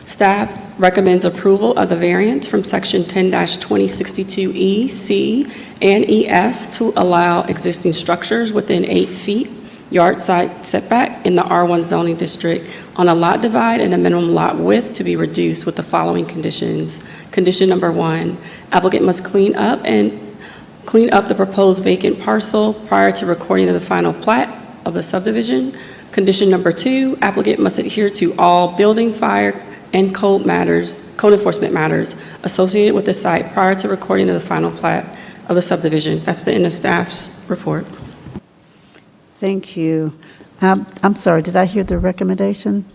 Staff recommends approval of the variance from Section 10-2062E, C, and EF to allow existing structures within 8 feet yard side setback in the R1 zoning district on a lot divide and a minimum lot width to be reduced with the following conditions. Condition number 1, applicant must clean up the proposed vacant parcel prior to recording of the final plat of the subdivision. Condition number 2, applicant must adhere to all building, fire, and code enforcement matters associated with the site prior to recording of the final plat of the subdivision. That's the end of staff's report. Thank you. I'm sorry, did I hear the recommendation?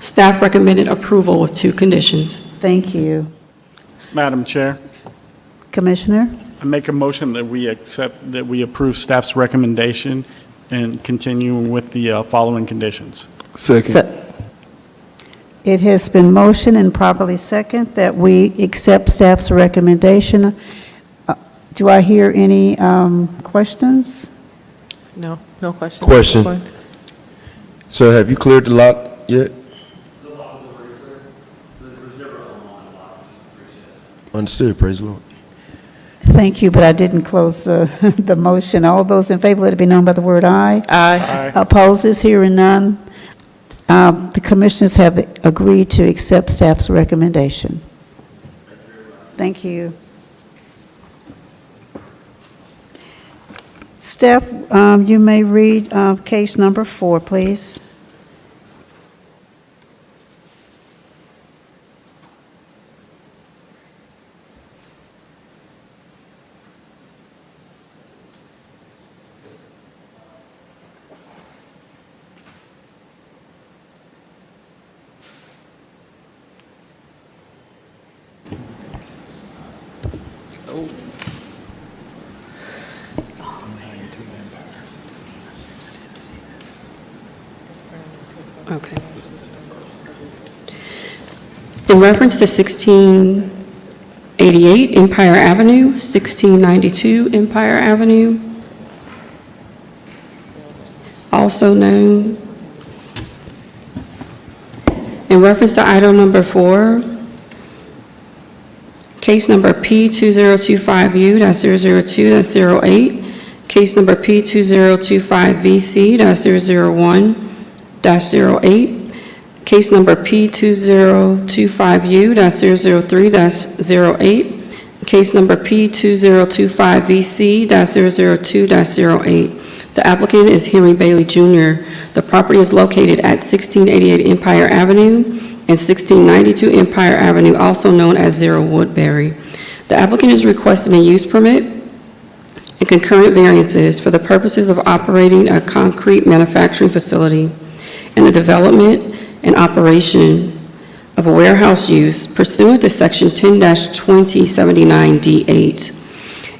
Staff recommended approval with 2 conditions. Thank you. Madam Chair, Commissioner? I make a motion that we approve staff's recommendation and continue with the following conditions. Second. It has been motioned and properly second that we accept staff's recommendation. Do I hear any questions? No, no questions. Question. So have you cleared the lot yet? The lot was already cleared. There was never a home on the lot, just 3 sheds. Understood, praise the Lord. Thank you, but I didn't close the motion. All those in favor, let it be known by the word aye. Aye. Opposers, hearing none. The commissioners have agreed to accept staff's recommendation. Thank you. Staff, you may read case number 4, please. Okay. In reference to 1688 Empire Avenue, 1692 Empire Avenue, also known, in reference to item number 4, case number P2025U-002-08, case number P2025VC-001-08, case number P2025U-003-08, case number P2025VC-002-08. The applicant is Henry Bailey Jr. The property is located at 1688 Empire Avenue and 1692 Empire Avenue, also known as 0 Woodbury. The applicant is requesting a use permit and concurrent variances for the purposes of operating a concrete manufacturing facility and the development and operation of a warehouse use pursuant to Section 10-2079D8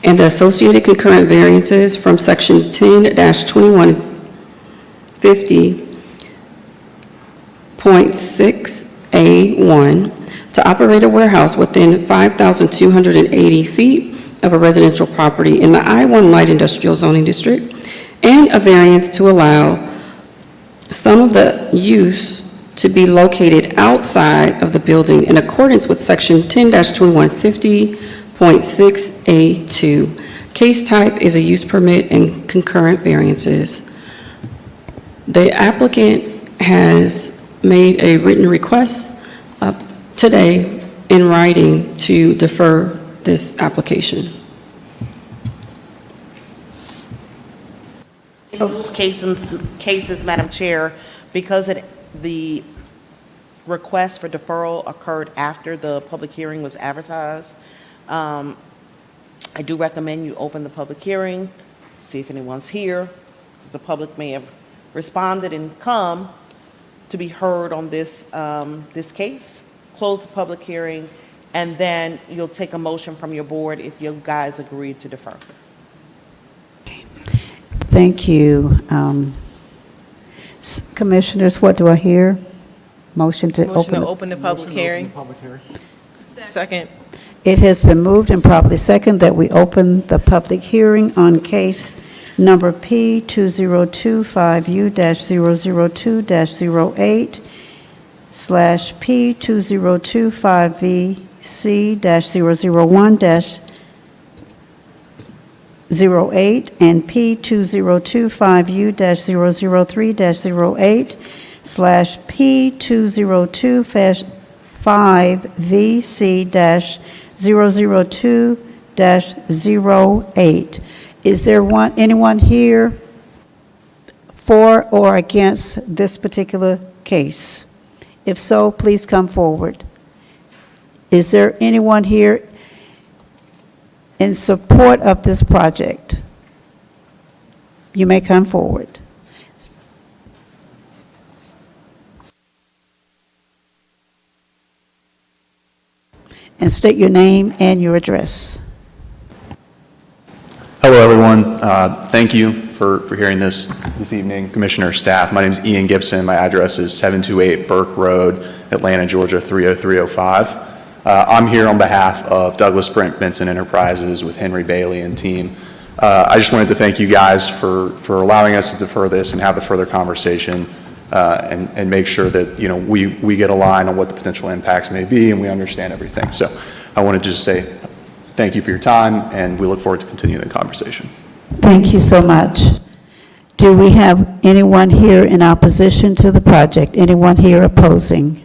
and the associated concurrent variances from Section 10-2150.6A1 to operate a warehouse within 5,280 feet of a residential property in the I-1 Light Industrial Zoning District, and a variance to allow some of the use to be located outside of the building in accordance with Section 10-2150.6A2. Case type is a use permit and concurrent variances. The applicant has made a written request today in writing to defer this application. In those cases, Madam Chair, because the request for deferral occurred after the public hearing was advertised, I do recommend you open the public hearing, see if anyone's here, because the public may have responded and come to be heard on this, this case. close the public hearing, and then you'll take a motion from your board if you guys agree to defer. Thank you. Commissioners, what do I hear? Motion to Motion to open. open the public hearing. Second. It has been moved and properly second that we open the public hearing on case number P2025U-002-08/P2025VC-001-08 and P2025VC-002-08. Is there anyone here for or against this particular case? If so, please come forward. Is there anyone here in support of this project? You may come forward. And state your name and your address. Hello, everyone. Thank you for hearing this evening, Commissioner, staff. My name is Ian Gibson. My address is 728 Burke Road, Atlanta, Georgia 30305. I'm here on behalf of Douglas Brent Benson Enterprises with Henry Bailey and team. I just wanted to thank you guys for allowing us to defer this and have the further conversation and make sure that we get aligned on what the potential impacts may be and we understand everything. So I wanted to just say thank you for your time, and we look forward to continuing the conversation. Thank you so much. Do we have anyone here in opposition to the project? Anyone here opposing?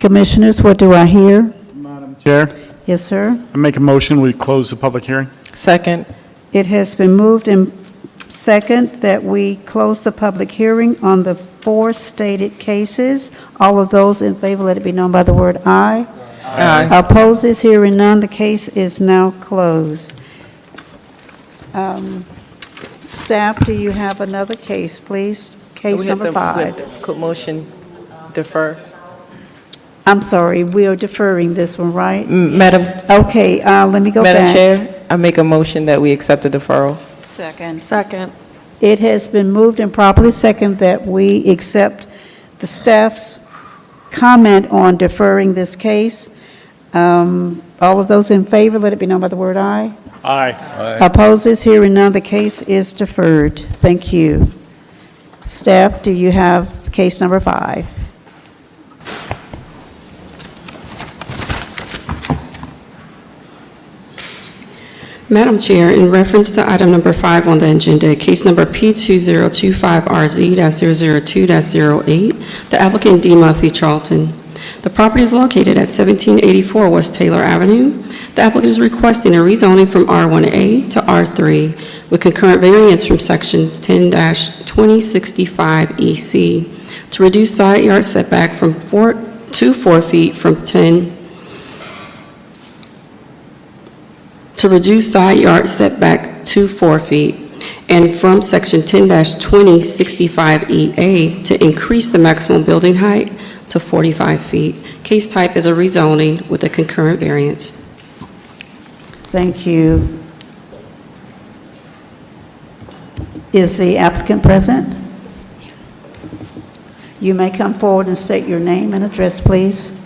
Commissioners, what do I hear? Madam Chair, Yes, sir. I make a motion, we close the public hearing. Second. It has been moved and second that we close the public hearing on the four stated cases. All of those in favor, let it be known by the word aye. Aye. Opposes, hearing none, the case is now closed. Staff, do you have another case, please? Case number 5. Motion defer. I'm sorry, we are deferring this one, right? Madam Okay, let me go back. Madam Chair, I make a motion that we accept the deferral. Second. Second. It has been moved and properly second that we accept the staff's comment on deferring this case. All of those in favor, let it be known by the word aye. Aye. Opposes, hearing none, the case is deferred. Thank you. Staff, do you have case number 5? Madam Chair, in reference to item number 5 on the agenda, case number P2025RZ-002-08, the applicant D. Murphy Charlton. The property is located at 1784 West Taylor Avenue. The applicant is requesting a rezoning from R1A to R3 with concurrent variance from sections 10-2065 EC to reduce side yard setback from 4 feet from 10 to reduce side yard setback to 4 feet, and from section 10-2065EA to increase the maximum building height to 45 feet. Case type is a rezoning with a concurrent variance. Thank you. Is the applicant present? You may come forward and state your name and address, please.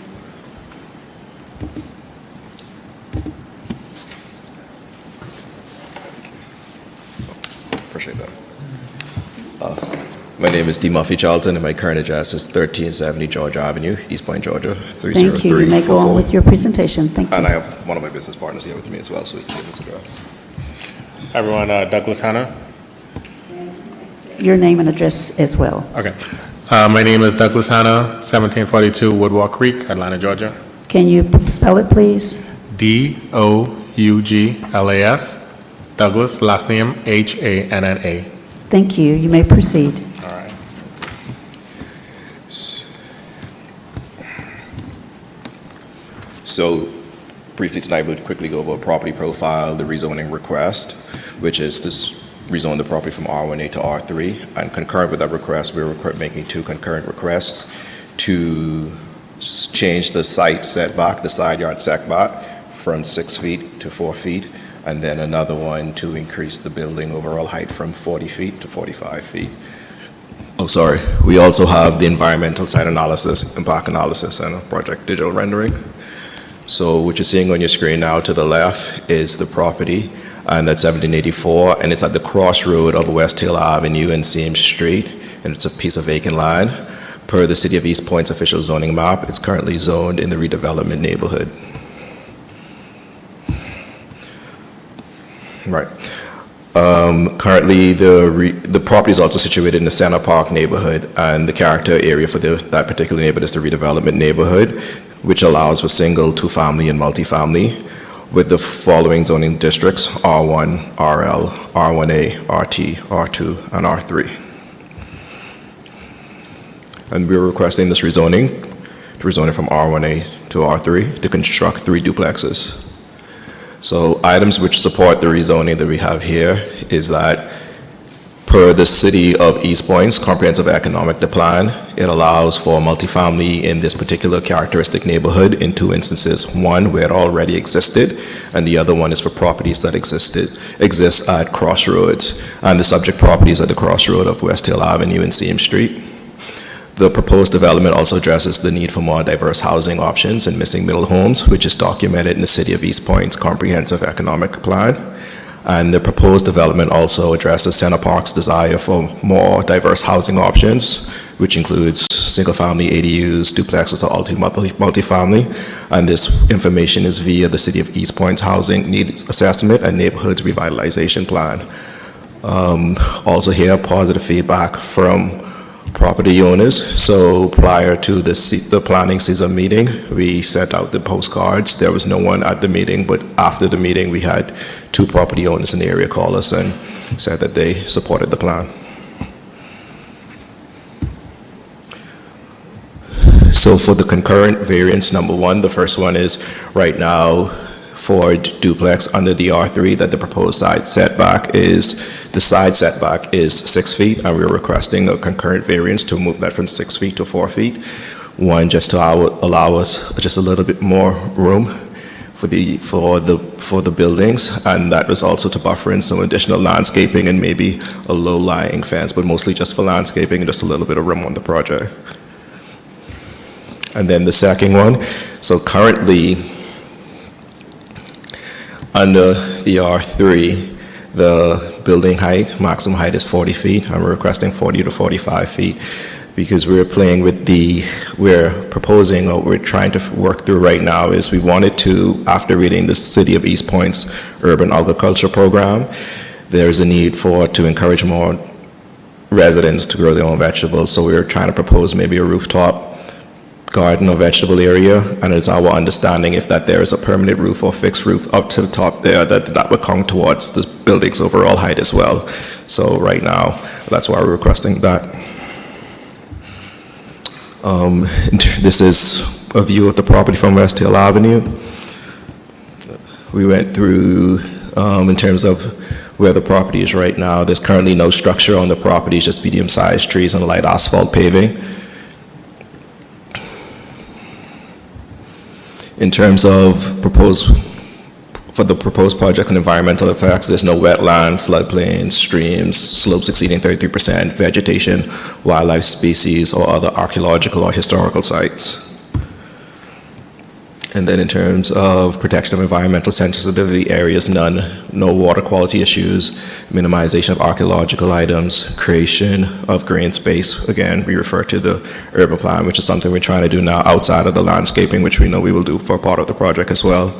Appreciate that. My name is D. Murphy Charlton, and my current address is 1370 Georgia Avenue, East Point, Georgia, 30344. Thank you. You may go on with your presentation. Thank you. And I have one of my business partners here with me as well, so we can give this a go. Hi, everyone. Douglas Hanna. Your name and address as well. Okay. My name is Douglas Hanna, 1742 Woodwalk Creek, Atlanta, Georgia. Can you spell it, please? Douglas. Douglas, last name Hanna. Thank you. You may proceed. All right. So briefly tonight, we'll quickly go over a property profile, the rezoning request, which is to rezone the property from R1A to R3. And concurrent with that request, we're making 2 concurrent requests. to change the site setback, the side yard setback, from 6 feet to 4 feet, and then another one to increase the building overall height from 40 feet to 45 feet. Oh, sorry. We also have the environmental site analysis, impact analysis, and a project digital rendering. So what you're seeing on your screen now to the left is the property, and that's 1784, and it's at the crossroad of West Hill Avenue and Seams Street, and it's a piece of vacant land. Per the City of East Point's official zoning map, it's currently zoned in the redevelopment neighborhood. Right. Currently, the property is also situated in the Center Park neighborhood, and the character area for that particular neighborhood is the redevelopment neighborhood, which allows for single, two-family, and multifamily, with the following zoning districts: R1, RL, R1A, RT, R2, and R3. And we're requesting this rezoning from R1A to R3 to construct 3 duplexes. So items which support the rezoning that we have here is that per the City of East Point's comprehensive economic plan, it allows for multifamily in this particular characteristic neighborhood in 2 instances. One where it already existed, and the other one is for properties that exist at crossroads, and the subject properties at the crossroad of West Hill Avenue and Seams Street. The proposed development also addresses the need for more diverse housing options and missing middle homes, which is documented in the City of East Point's comprehensive economic plan. And the proposed development also addresses Center Park's desire for more diverse housing options, which includes single-family ADUs, duplexes, or multifamily. And this information is via the City of East Point's housing needs assessment and neighborhood revitalization plan. Also here, positive feedback from property owners. So prior to the planning season meeting, we sent out the postcards. There was no one at the meeting, but after the meeting, we had 2 property owners in the area call us and said that they supported the plan. So for the concurrent variance number 1, the first one is right now for duplex under the R3 that the proposed side setback is 6 feet, and we're requesting a concurrent variance to move that from 6 feet to 4 feet. One, just to allow us just a little bit more room for the buildings, and that was also to buffer in some additional landscaping and maybe a low-lying fence, but mostly just for landscaping and just a little bit of room on the project. And then the second one, so currently under the R3, the building height, maximum height is 40 feet, and we're requesting 40 to 45 feet because we're proposing, or we're trying to work through right now is we wanted to, after reading the City of East Point's urban agriculture program, there's a need to encourage more residents to grow their own vegetables. So we're trying to propose maybe a rooftop garden or vegetable area, and it's our understanding if that there is a permanent roof or fixed roof up to the top there, that would come towards the building's overall height as well. So right now, that's why we're requesting that. This is a view of the property from West Hill Avenue. We went through in terms of where the property is right now. There's currently no structure on the property, it's just medium-sized trees and light asphalt paving. In terms of the proposed project and environmental effects, there's no wetland, floodplains, streams, slopes exceeding 33%, vegetation, wildlife species, or other archaeological or historical sites. And then in terms of protection of environmental sensitivity areas, none. No water quality issues, minimization of archaeological items, creation of green space. Again, we refer to the urban plan, which is something we're trying to do now outside of the landscaping, which we know we will do for part of the project as well.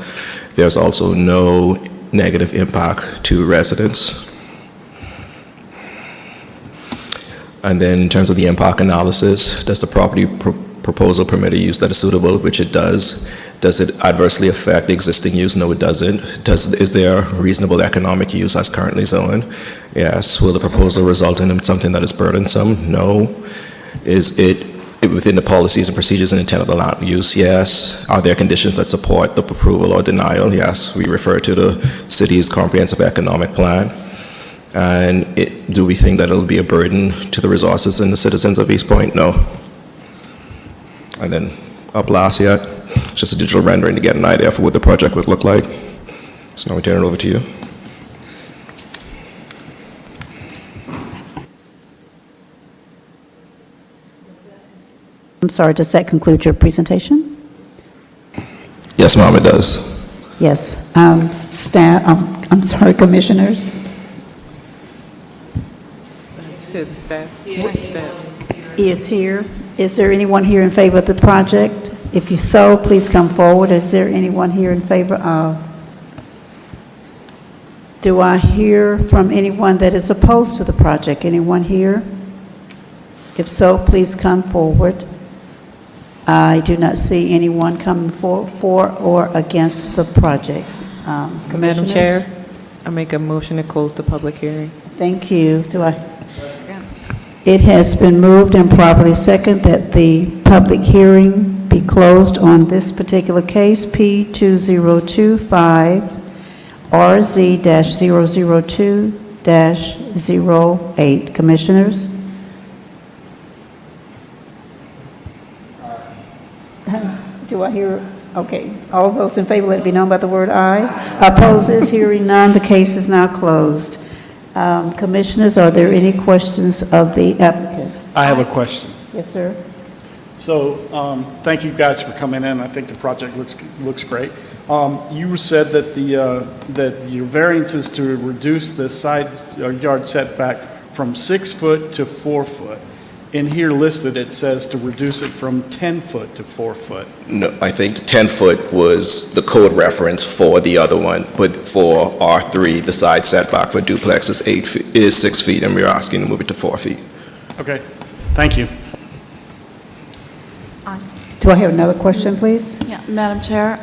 There's also no negative impact to residents. And then in terms of the impact analysis, does the property proposal permit a use that is suitable, which it does. Does it adversely affect the existing use? No, it doesn't. Is there reasonable economic use as currently zoned? Yes. Will the proposal result in something that is burdensome? No. Is it within the policies and procedures and intent of the land use? Yes. Are there conditions that support the approval or denial? Yes. We refer to the city's comprehensive economic plan. And do we think that it'll be a burden to the resources and the citizens of East Point? No. and then up last yet. It's just a digital rendering to get an idea for what the project would look like. So now we turn it over to you. I'm sorry, does that conclude your presentation? Yes, ma'am, it does. Yes. Staff, I'm sorry, commissioners? To the staff. Staff. Is here. Is there anyone here in favor of the project? If you so, please come forward. Is there anyone here in favor of? Do I hear from anyone that is opposed to the project? Anyone here? If so, please come forward. I do not see anyone coming for or against the projects. Madam Commissioners? Chair, I make a motion to close the public hearing. Thank you. It has been moved and properly second that the public hearing be closed on this particular case, P2025 RZ-002-08. Commissioners? Do I hear? Okay. All those in favor, let it be known by the word aye. Opposes, hearing none, the case is now closed. Commissioners, are there any questions of the applicant? I have a question. Yes, sir. So, thank you guys for coming in. I think the project looks great. You said that that your variance is to reduce the side yard setback from 6 foot to 4 foot. In here listed, it says to reduce it from 10 foot to 4 foot. No, I think 10 foot was the code reference for the other one, but for R3, the side setback for duplex is 6 feet, and we're asking to move it to 4 feet. Okay, thank you. Do I have another question, please? Yeah, Madam Chair,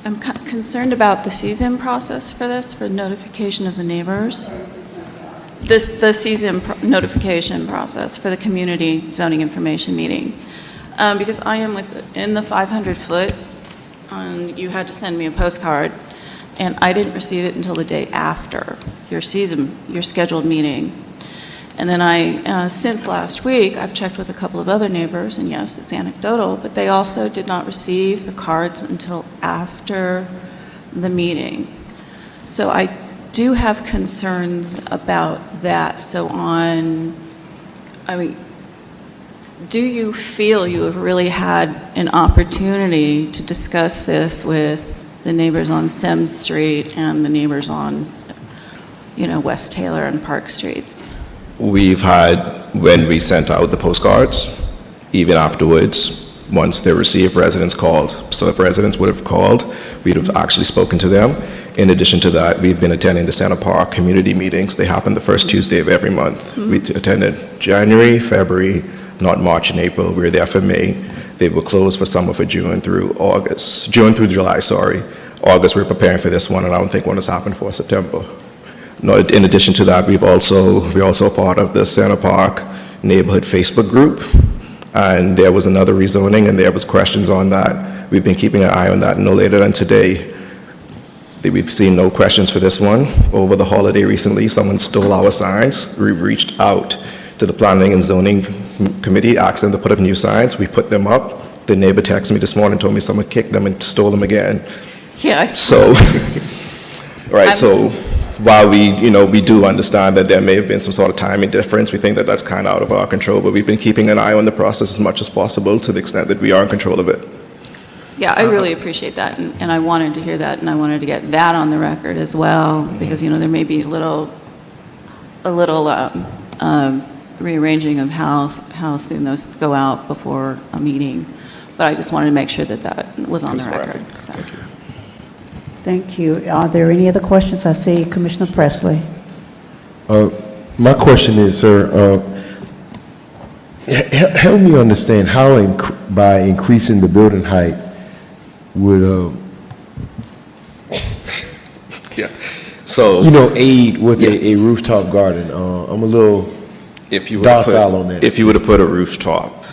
I'm concerned about the season process for this, for notification of the neighbors. The season notification process for the community zoning information meeting. Because I am in the 500 foot, you had to send me a postcard, and I didn't receive it until the day after your scheduled meeting. And then since last week, I've checked with a couple of other neighbors, and yes, it's anecdotal, but they also did not receive the cards until after the meeting. So I do have concerns about that. So do you feel you have really had an opportunity to discuss this with the neighbors on Sims Street and the neighbors on, West Taylor and Park Streets? We've had, when we sent out the postcards, even afterwards, once they're received, residents called. So if residents would have called, we'd have actually spoken to them. In addition to that, we've been attending the Center Park community meetings. They happen the first Tuesday of every month. We attended January, February, not March and April. We were there for May. They were closed for summer for June through July, sorry. August, we're preparing for this one, and I don't think one has happened for September. No, in addition to that, we're also part of the Center Park neighborhood Facebook group, and there was another rezoning, and there was questions on that. We've been keeping an eye on that. No later than today, we've seen no questions for this one. Over the holiday recently, someone stole our signs. We've reached out to the Planning and Zoning Committee, asked them to put up new signs. We put them up. The neighbor texted me this morning, told me someone kicked them and stole them again. Yeah. While we do understand that there may have been some sort of timing difference, we think that that's kind of out of our control, but we've been keeping an eye on the process as much as possible to the extent that we are in control of it. Yeah, I really appreciate that, and I wanted to hear that, and I wanted to get that on the record as well, because, there may be a little rearranging of how soon those go out before a meeting, but I just wanted to make sure that was on the record. So. Thank you. Thank you. Are there any other questions? I see Commissioner Presley. My question is, sir, help me understand how by increasing the building height would, So aid with a rooftop garden. I'm a little docile on that. If you were to put a rooftop,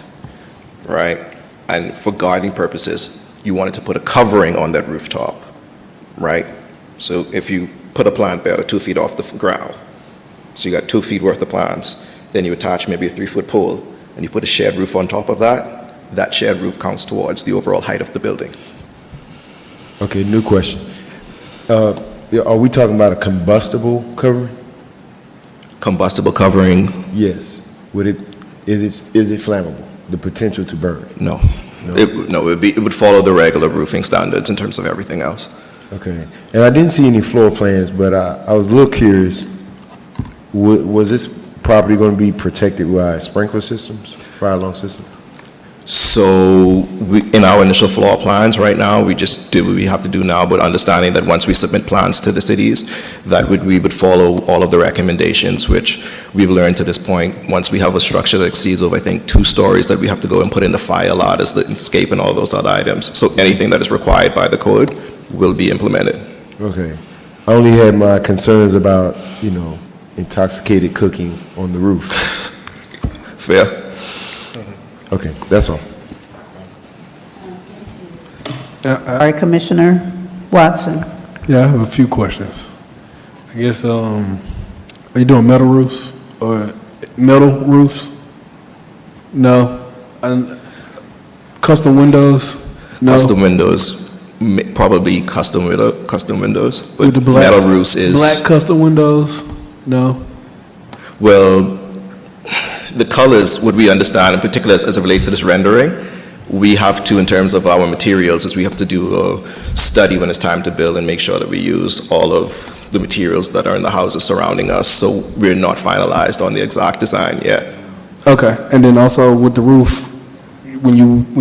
right, and for gardening purposes, you wanted to put a covering on that rooftop, right? So if you put a plant bed 2 feet off the ground, So you got 2 feet worth of plans. Then you attach maybe a 3-foot pole, and you put a shed roof on top of that. That shed roof counts towards the overall height of the building. Okay, new question. Are we talking about a combustible covering? Combustible covering? Yes. Is it flammable? The potential to burn? No. It would follow the regular roofing standards in terms of everything else. Okay. And I didn't see any floor plans, but I was a little curious. Was this property going to be protected by sprinkler systems, fire alarm systems? So in our initial floor plans right now, we just do what we have to do now, but understanding that once we submit plans to the cities, we would follow all of the recommendations, which we've learned to this point. Once we have a structure that exceeds over, I think, 2 stories, that we have to go and put in the fire alarm, the escape, and all those other items. So anything that is required by the code will be implemented. Okay. I only had my concerns about, intoxicated cooking on the roof. Fair. Okay, that's all. All right, Commissioner Watson. Yeah, I have a few questions. I guess, are you doing metal roofs or metal roofs? No. And custom windows? No. Custom windows, probably custom windows, but With the black, metal roofs is... Black custom windows? No. Well, the colors, what we understand, in particular as it relates to this rendering, we have to, in terms of our materials, is we have to do a study when it's time to build and make sure that we use all of the materials that are in the houses surrounding us. So we're not finalized on the exact design yet. Okay, and then also with the roof, when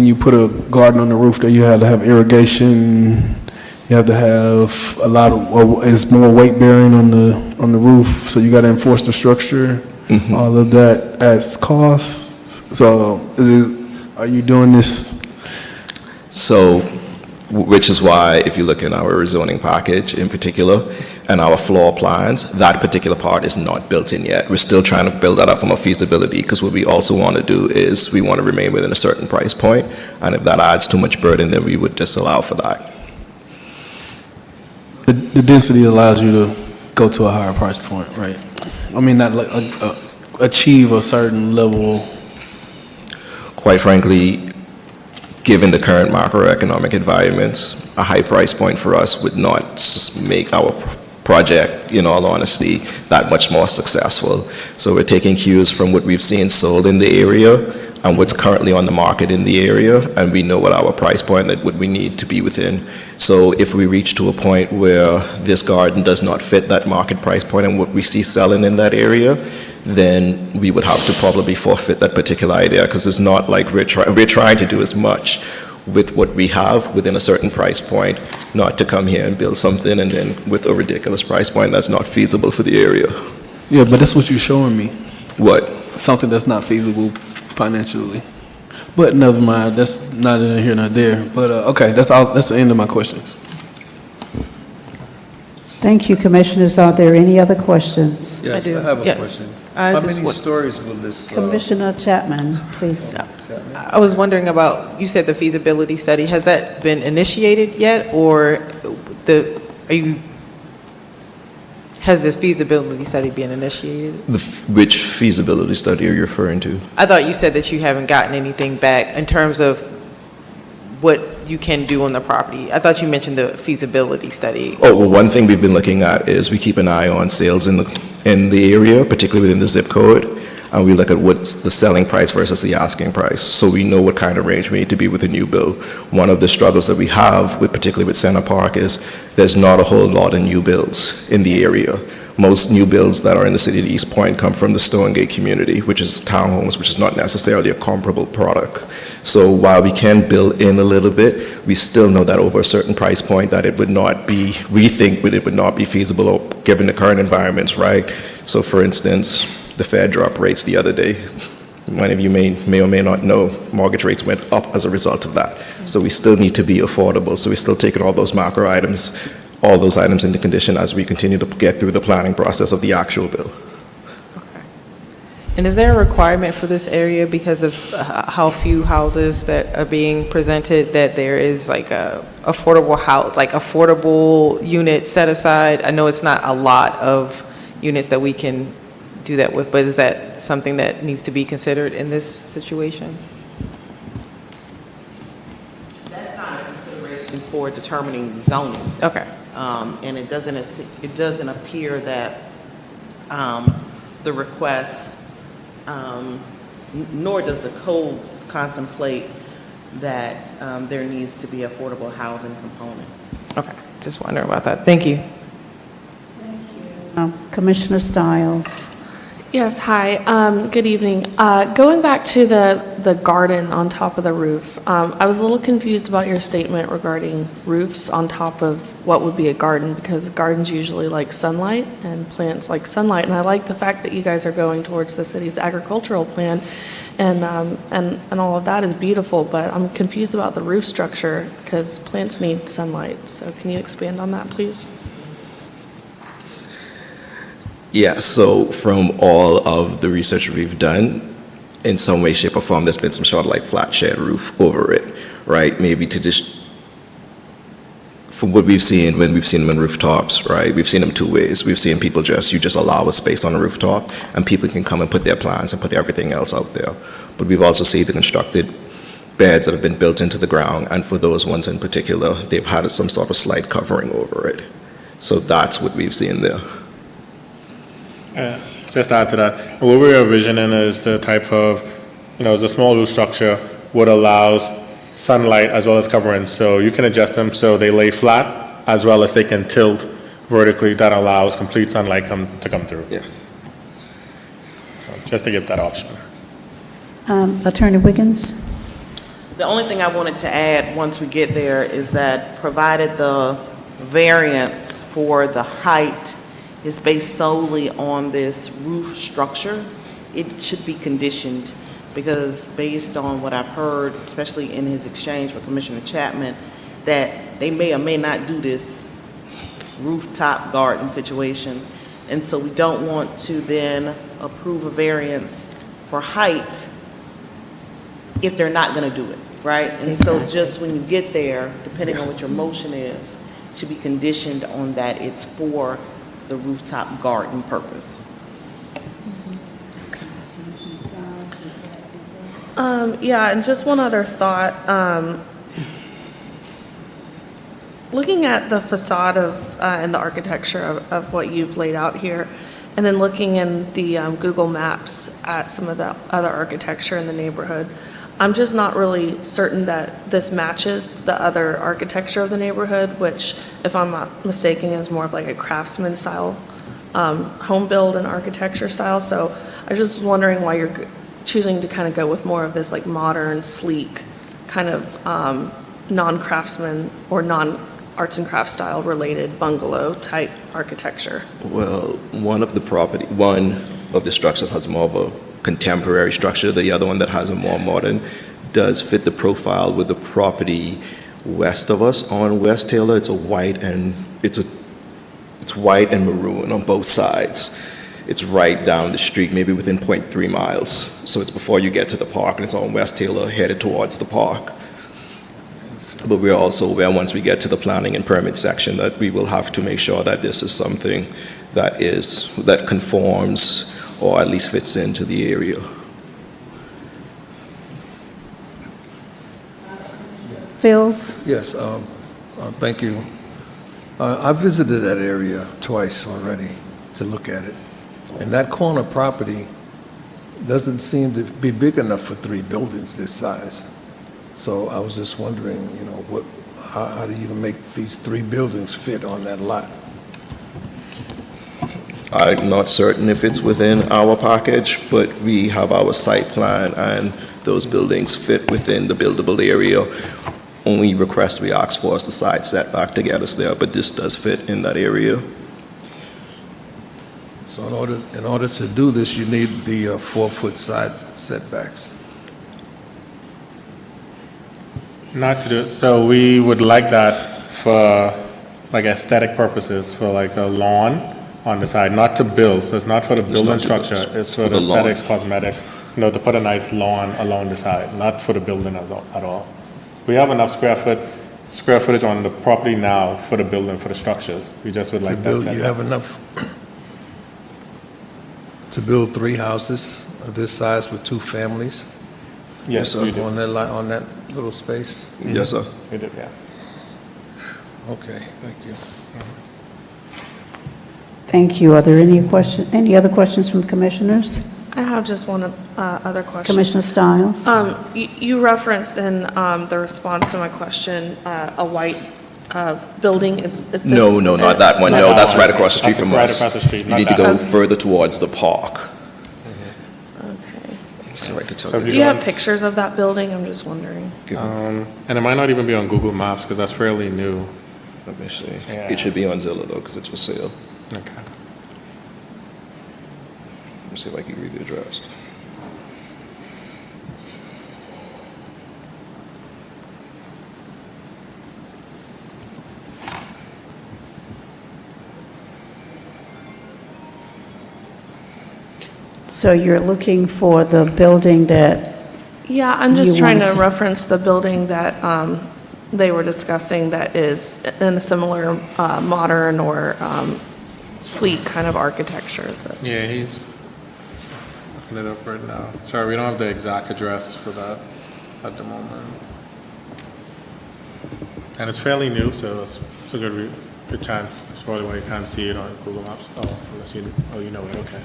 you put a garden on the roof, that you have to have irrigation, you have to have a lot of, or it's more weight bearing on the roof, so you got to enforce the structure. All of that adds costs. So are you doing this? So, which is why if you look in our rezoning package in particular and our floor plans, that particular part is not built in yet. We're still trying to build that up from a feasibility, because what we also want to do is we want to remain within a certain price point, and if that adds too much burden, then we would disallow for that. The density allows you to go to a higher price point, right? I mean, not like achieve a certain level. Quite frankly, given the current macroeconomic environments, a high price point for us would not make our project, in all honesty, that much more successful. So we're taking cues from what we've seen sold in the area and what's currently on the market in the area, and we know what our price point, that what we need to be within. So if we reach to a point where this garden does not fit that market price point and what we see selling in that area, then we would have to probably forfeit that particular idea, because it's not like we're trying to do as much with what we have within a certain price point, not to come here and build something and then with a ridiculous price point that's not feasible for the area. Yeah, but that's what you're showing me. What? Something that's not feasible financially. But never mind, that's neither here nor there. But okay, that's all. That's the end of my questions. Thank you, Commissioners. Are there any other questions? Yes, I have a question. How many stories will this... Commissioner Chapman, please. I was wondering about, you said the feasibility study, has that been initiated yet, or has this feasibility study been initiated? Which feasibility study are you referring to? I thought you said that you haven't gotten anything back in terms of what you can do on the property. I thought you mentioned the feasibility study. Oh, well, one thing we've been looking at is we keep an eye on sales in the area, particularly within the zip code, and we look at what's the selling price versus the asking price, so we know what kind of range we need to be with a new build. One of the struggles that we have, particularly with Center Park, is there's not a whole lot of new builds in the area. Most new builds that are in the city of East Point come from the Stonegate community, which is townhomes, which is not necessarily a comparable product. So while we can build in a little bit, we still know that over a certain price point that it would not be, we think it would not be feasible given the current environments, right? So for instance, the Fed dropped rates the other day. Many of you may or may not know, mortgage rates went up as a result of that. So we still need to be affordable. So we're still taking all those macro items, all those items into condition as we continue to get through the planning process of the actual bill. And is there a requirement for this area because of how few houses that are being presented, that there is like a affordable house, like affordable unit set aside? I know it's not a lot of units that we can do that with, but is that something that needs to be considered in this situation? That's not a consideration for determining zoning. Okay. And it doesn't appear that the request, nor does the code contemplate that there needs to be affordable housing component. Okay, just wondering about that. Thank you. Commissioner Stiles. Yes, hi, good evening. Going back to the garden on top of the roof, I was a little confused about your statement regarding roofs on top of what would be a garden, because gardens usually like sunlight and plants like sunlight, and I like the fact that you guys are going towards the city's agricultural plan, and all of that is beautiful, but I'm confused about the roof structure, because plants need sunlight, so can you expand on that, please? Yeah, so from all of the research we've done, in some way, shape, or form, there's been some sort of like flat shed roof over it, right? Maybe to just, from what we've seen, when we've seen them on rooftops, right? We've seen them two ways. We've seen people you just allow a space on a rooftop, and people can come and put their plants and put everything else out there. But we've also seen the constructed beds that have been built into the ground, and for those ones in particular, they've had some sort of slight covering over it. So that's what we've seen there. Just to add to that, what we're envisioning is the type of, the small roof structure would allow sunlight as well as covering. So you can adjust them so they lay flat as well as they can tilt vertically. That allows complete sunlight to come through. Yeah. Just to give that option. Attorney Wiggins? The only thing I wanted to add once we get there is that provided the variance for the height is based solely on this roof structure, it should be conditioned, because based on what I've heard, especially in his exchange with Commissioner Chapman, that they may or may not do this rooftop garden situation. And so we don't want to then approve a variance for height if they're not going to do it, right? And so just when you get there, depending on what your motion is, it should be conditioned on that it's for the rooftop garden purpose. Yeah, and just one other thought. Looking at the facade of and the architecture of what you've laid out here, and then looking in the Google Maps at some of the other architecture in the neighborhood, I'm just not really certain that this matches the other architecture of the neighborhood, which, if I'm not mistaken, is more of like a craftsman style home build and architecture style. So I just was wondering why you're choosing to kind of go with more of this like modern, sleek, kind of non-craftsman or non-arts and crafts style related bungalow type architecture. Well, one of the structures has more of a contemporary structure. The other one that has a more modern does fit the profile with the property west of us on West Taylor. It's white and maroon on both sides. It's right down the street, maybe within 0.3 miles. So it's before you get to the park, and it's on West Taylor headed towards the park. But we're also aware, once we get to the planning and permit section, that we will have to make sure that this is something that conforms or at least fits into the area. Phils? Yes, thank you. I visited that area twice already to look at it. And that corner property doesn't seem to be big enough for 3 buildings this size. So I was just wondering, how do you make these 3 buildings fit on that lot? I'm not certain if it's within our package, but we have our site plan, and those buildings fit within the buildable area. Only request we ask for is the side setback to get us there, but this does fit in that area. So in order to do this, you need the 4-foot side setbacks. Not to do it. So we would like that for like aesthetic purposes, for like a lawn on the side, not to build. So it's not for the building structure, it's for the aesthetics, cosmetics, to put a nice lawn along the side, not for the building at all. We have enough square footage on the property now for the building, for the structures. We just would like that setback. You have enough to build 3 houses of this size with 2 families? Yes, we do. On that on that little space? Yes, sir. We do, yeah. Okay, thank you. Thank you. Are there any other questions from commissioners? I have just one other question. Commissioner Stiles? You referenced in the response to my question, a white building. Is this? No, not that one. No, that's right across the street from Right us. across the street, You not need to that. go further towards the park. Okay. So I could tell So you. if Do you have pictures of that building? I'm just wondering. And it might not even be on Google Maps because that's fairly new. Let me see. Yeah. It should be on Zillow though, because it's for sale. Okay. Let me see if I can read the address. So you're looking for the building that, Yeah, I'm just You trying wanna to see- reference the building that they were discussing that is in a similar modern or sleek kind of architecture as this. Yeah, he's looking it up right now. Sorry, we don't have the exact address for that at the moment. And it's fairly new, so it's a good chance. That's probably why you can't see it on Google Maps. Oh, unless you know it, okay.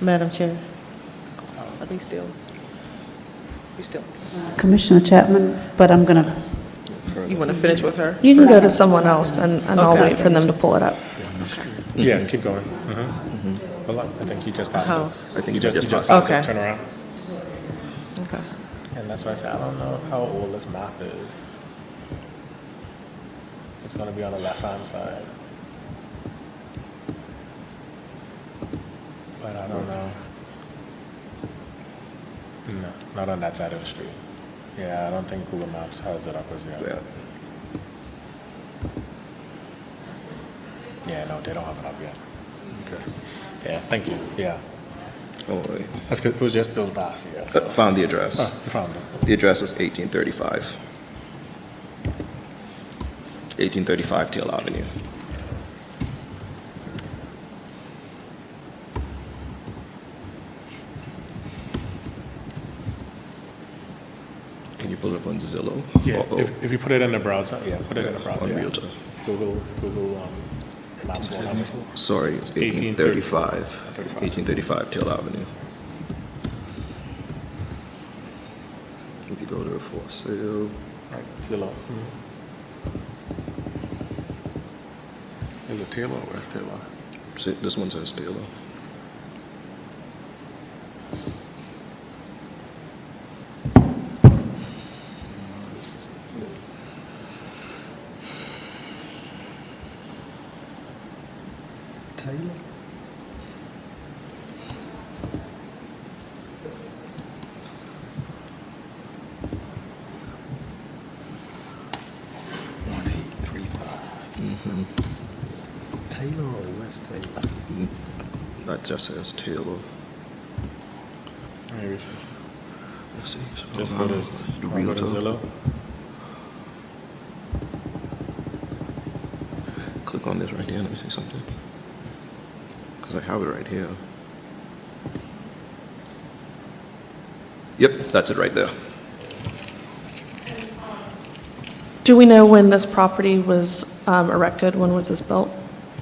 Madam Chair. Are they still? You still? Commissioner Chapman, but I'm going to, You want to finish with her? You can go to someone else and I'll Okay. wait for them to pull it up. Yeah, keep going. Hold on, I think he just passed House. it. I think He you just passed passed it. it. Okay. Turn around. Okay. And that's why I said, I don't know how old this map is. It's gonna be on the left-hand side. But I don't know. No, not on that side of the street. Yeah, I don't think Google Maps has it up as yet. Yeah. Yeah, no, they don't have it up yet. Okay. Yeah, thank you, yeah. Oh, wait. That's good, it was just built last year, so. Found the address. Oh, you found it. The address is 1835. 1835 Teal Avenue. Can you pull it up on Zillow? Yeah, Or- if you put it in the browser, yeah, put it in the browser. On yeah. Realtor. Google Maps won't have it. Sorry, it's 1835. 1835 Teal Avenue. If you go to for sale, Right, Zillow. Is it Taylor or West Taylor? this one says Taylor. Taylor? Taylor or West Taylor? That just says Taylor. Maybe. Let's see. Just go to, The go to Realtor. Zillow. Click on this right here. Let me see something. Because I have it right here. Yep, that's it right there. Do we know when this property was erected? When was this built?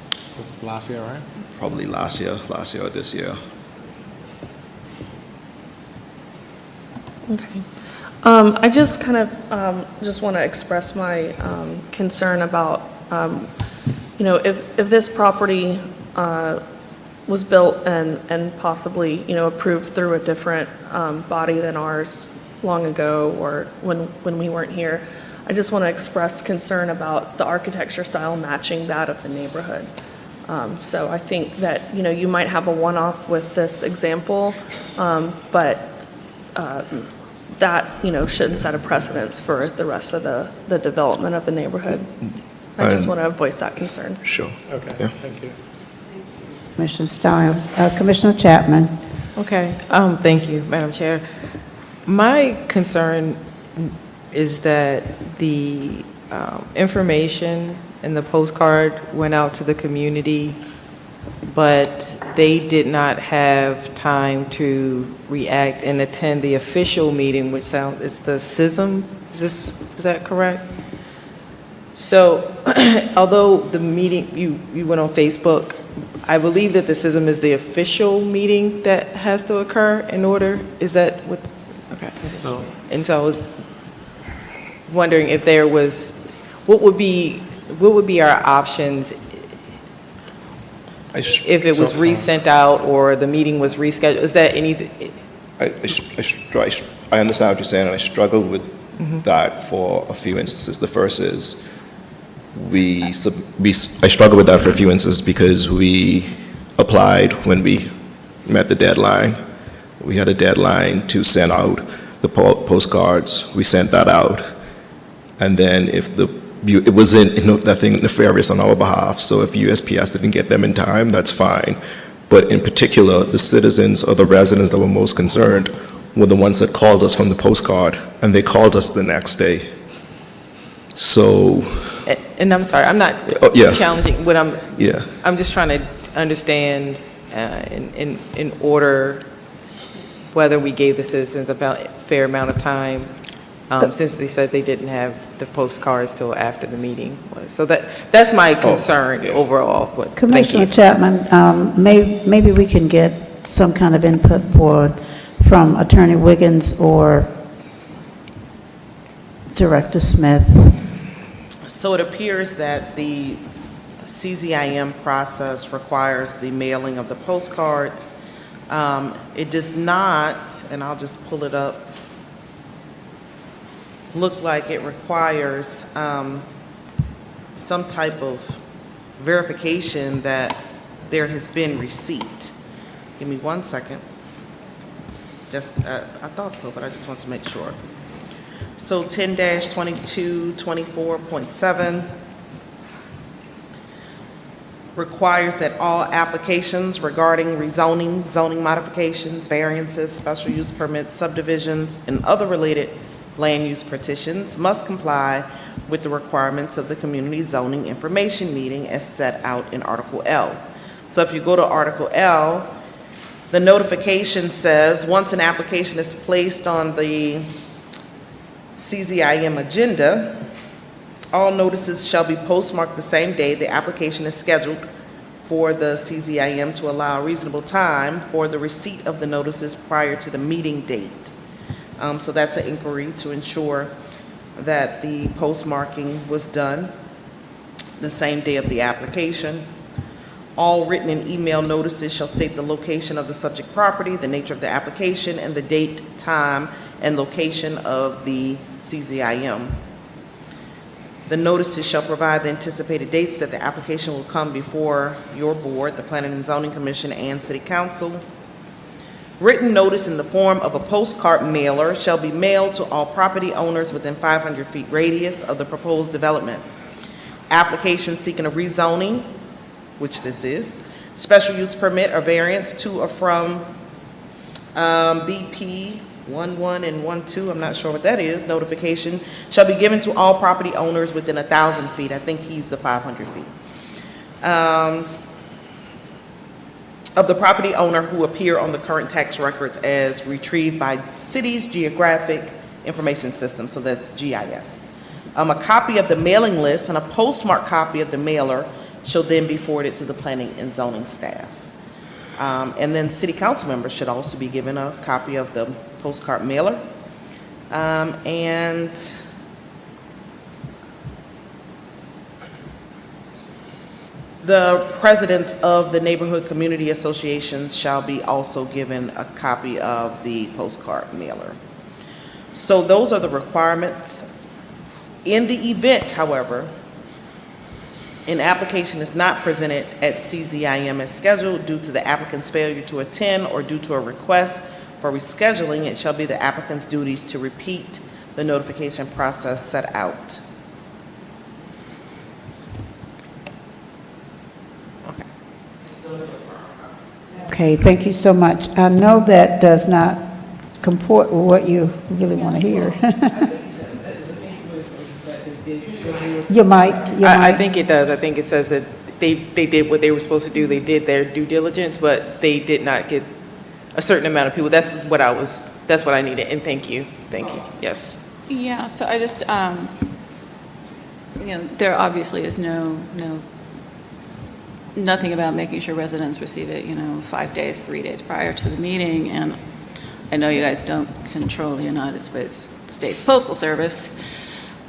This is last year, right? Probably last year or this year. Okay. I just kind of just want to express my concern about, if this property was built and possibly, approved through a different body than ours long ago or when we weren't here, I just want to express concern about the architecture style matching that of the neighborhood. So I think that, you might have a one-off with this example, but that, shouldn't set a precedence for the rest of the development of the neighborhood. I just want to voice that concern. Sure. Okay, Yeah. thank you. Commissioner Stiles. Commissioner Chapman? Okay, thank you, Madam Chair. My concern is that the information and the postcard went out to the community, but they did not have time to react and attend the official meeting, which is the CISM. Is that correct? So, although the meeting, you went on Facebook, I believe that the CISM is the official meeting that has to occur in order, is that what? Okay. And so I was wondering if there was, what would be our options if it was resent out or the meeting was rescheduled? Is that anything? I understand what you're saying, and I struggle with that for a few instances. The first is I struggle with that for a few instances because we applied when we met the deadline. We had a deadline to send out the postcards. We sent that out, and then if it wasn't nothing nefarious on our behalf. So if USPS didn't get them in time, that's fine. But in particular, the citizens or the residents that were most concerned were the ones that called us from the postcard, and they called us the next day. So. And I'm sorry, I'm not challenging what I'm. Yeah. I'm just trying to understand in order whether we gave the citizens a fair amount of time, since they said they didn't have the postcards till after the meeting was. So that's my concern overall. But Commissioner Chapman, maybe we can get some kind of input from Attorney Wiggins or Director Smith. So it appears that the CZIM process requires the mailing of the postcards. It does not, and I'll just pull it up, look like it requires some type of verification that there has been receipt. Give me 1 second. I thought so, but I just want to make sure. So 10-2224.7 requires that all applications regarding rezoning, zoning modifications, variances, special use permits, subdivisions, and other related land use petitions must comply with the requirements of the community zoning information meeting as set out in Article L. So if you go to Article L, the notification says, once an application is placed on the CZIM agenda, all notices shall be postmarked the same day the application is scheduled for the CZIM to allow reasonable time for the receipt of the notices prior to the meeting date. So that's an inquiry to ensure that the postmarking was done the same day of the application. All written and email notices shall state the location of the subject property, the nature of the application, and the date, time, and location of the CZIM. The notices shall provide the anticipated dates that the application will come before your board, the Planning and Zoning Commission, and City Council. Written notice in the form of a postcard mailer shall be mailed to all property owners within 500 feet radius of the proposed development. Applications seeking a rezoning, which this is, special use permit or variance to or from BP 11 and 12, I'm not sure what that is, notification shall be given to all property owners within 1,000 feet. I think he's the 500 feet. Of the property owner who appear on the current tax records as retrieved by city's geographic information system, so that's GIS. A copy of the mailing list and a postmarked copy of the mailer shall then be forwarded to the planning and zoning staff. And then city council members should also be given a copy of the postcard mailer. And the presidents of the neighborhood community associations shall be also given a copy of the postcard mailer. So those are the requirements. In the event, however, an application is not presented at CZIM as scheduled due to the applicant's failure to attend or due to a request for rescheduling, it shall be the applicant's duties to repeat the notification process set out. Okay, thank you so much. I know that does not comport with what you really want to hear. Your mic, I think it does. I think it says that they did what they were supposed to do. They did their due diligence, but they did not get a certain amount of people. That's what I needed, and thank you. Yes. Yeah, so I just, there obviously is nothing about making sure residents receive it, 5 days, 3 days prior to the meeting, and I know you guys don't control the United States Postal Service.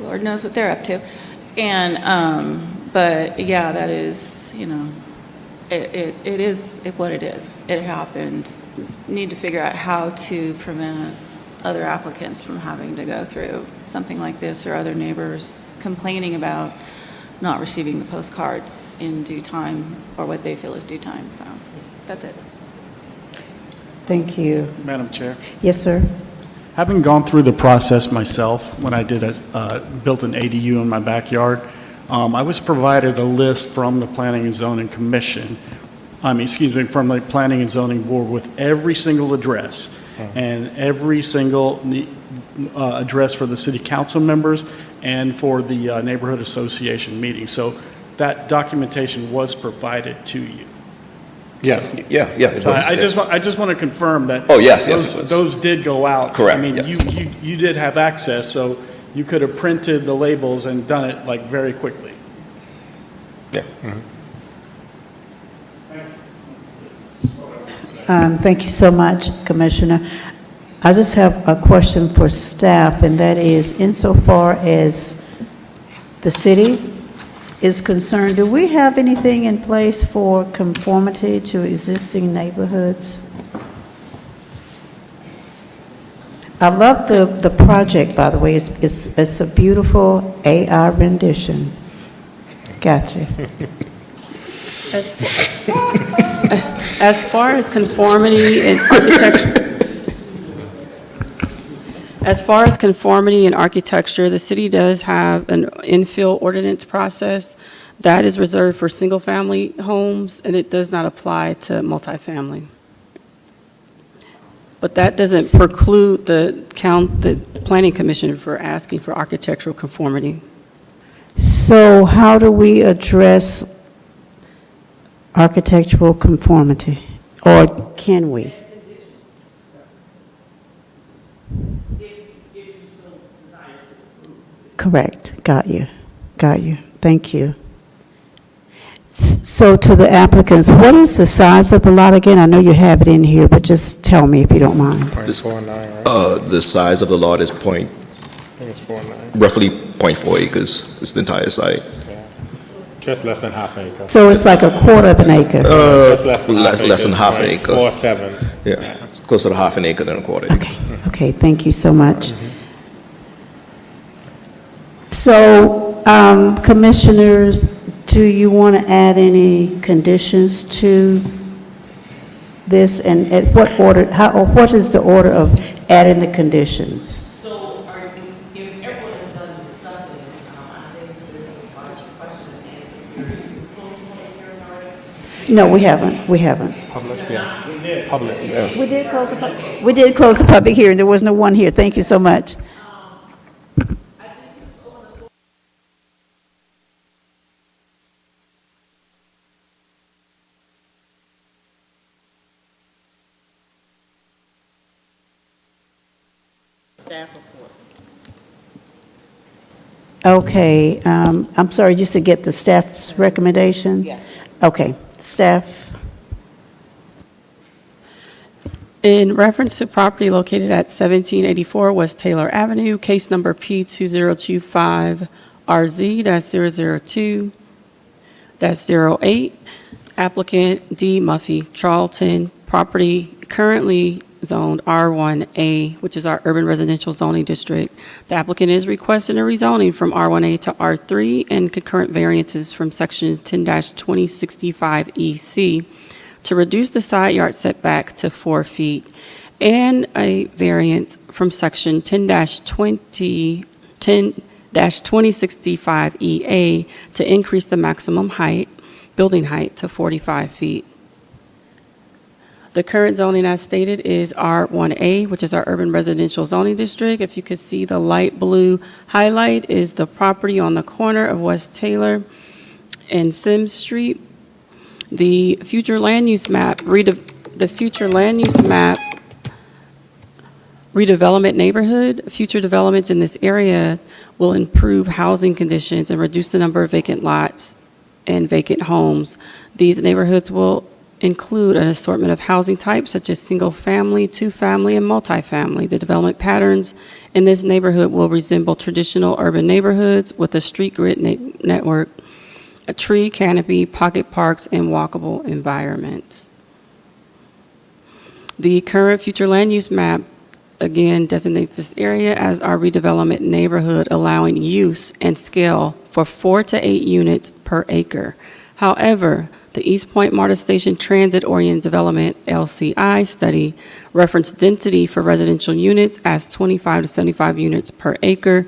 Lord knows what they're up to. And, but yeah, that is, it is what it is. It happened. Need to figure out how to prevent other applicants from having to go through something like this, or other neighbors complaining about not receiving the postcards in due time, or what they feel is due time. So that's it. Thank you. Madam Chair. Yes, sir. Having gone through the process myself when I did built an ADU in my backyard, I was provided a list from the Planning and Zoning Commission, from the Planning and Zoning Board with every single address and every single address for the city council members and for the neighborhood association meeting. So that documentation was provided to you. Yes. Yeah. It So was, I just want to confirm that. Oh, yes, it was. Those did go out. Correct, I mean, yes. you did have access, so you could have printed the labels and done it like very quickly. Yeah. Thank you so much, Commissioner. I just have a question for staff, and that is, insofar as the city is concerned, do we have anything in place for conformity to existing neighborhoods? I love the project, by the way. It's a beautiful AI rendition. Gotcha. As far as conformity and architecture, the city does have an infill ordinance process that is reserved for single-family homes, and it does not apply to multifamily. But that doesn't preclude the Planning Commission for asking for architectural conformity. So how do we address architectural conformity, or can we? Correct. Got you. Thank you. So to the applicants, what is the size of the lot again? I know you have it in here, but just tell me if you don't mind. 0.49, right? The size of the lot is I think it's 4.9. roughly 0.4 acres. It's the entire site. Yeah. Just less than half an acre. So it's like a quarter of an acre? Just less than half less than half an acre. 0.47. Yeah, it's closer to half an acre than a quarter acre. Okay, thank you so much. So, commissioners, do you want to add any conditions to this? And at what order, or what is the order of adding the conditions? So, if everyone is done discussing, I think this is my question and answer. Have you closed the public hearing already? No, we haven't. Public, yeah. We did. Public, yeah. We did close the public hearing. There was no one here. Thank you so much. Staff report. Okay, I'm sorry, you said get the staff's recommendation? Yes. Okay, staff. In reference to property located at 1784 West Taylor Avenue, case number P2025RZ-002-08, applicant D. Muffy Charlton, property currently zoned R1A, which is our urban residential zoning district. The applicant is requesting a rezoning from R1A to R3 and concurrent variances from section 10-2065 EC to reduce the side yard setback to 4 feet, and a variance from section 10-2065 EA to increase the maximum height, building height, to 45 feet. The current zoning as stated is R1A, which is our urban residential zoning district. If you could see the light blue highlight is the property on the corner of West Taylor and Sims Street. The future land use map, redevelopment neighborhood, future developments in this area will improve housing conditions and reduce the number of vacant lots and vacant homes. These neighborhoods will include an assortment of housing types such as single-family, two-family, and multifamily. The development patterns in this neighborhood will resemble traditional urban neighborhoods with a street grid network, a tree canopy, pocket parks, and walkable environments. The current future land use map, again, designates this area as our redevelopment neighborhood, allowing use and scale for 4 to 8 units per acre. However, the East Point MARTA Station Transit Oriented Development, LCI study referenced density for residential units as 25 to 75 units per acre.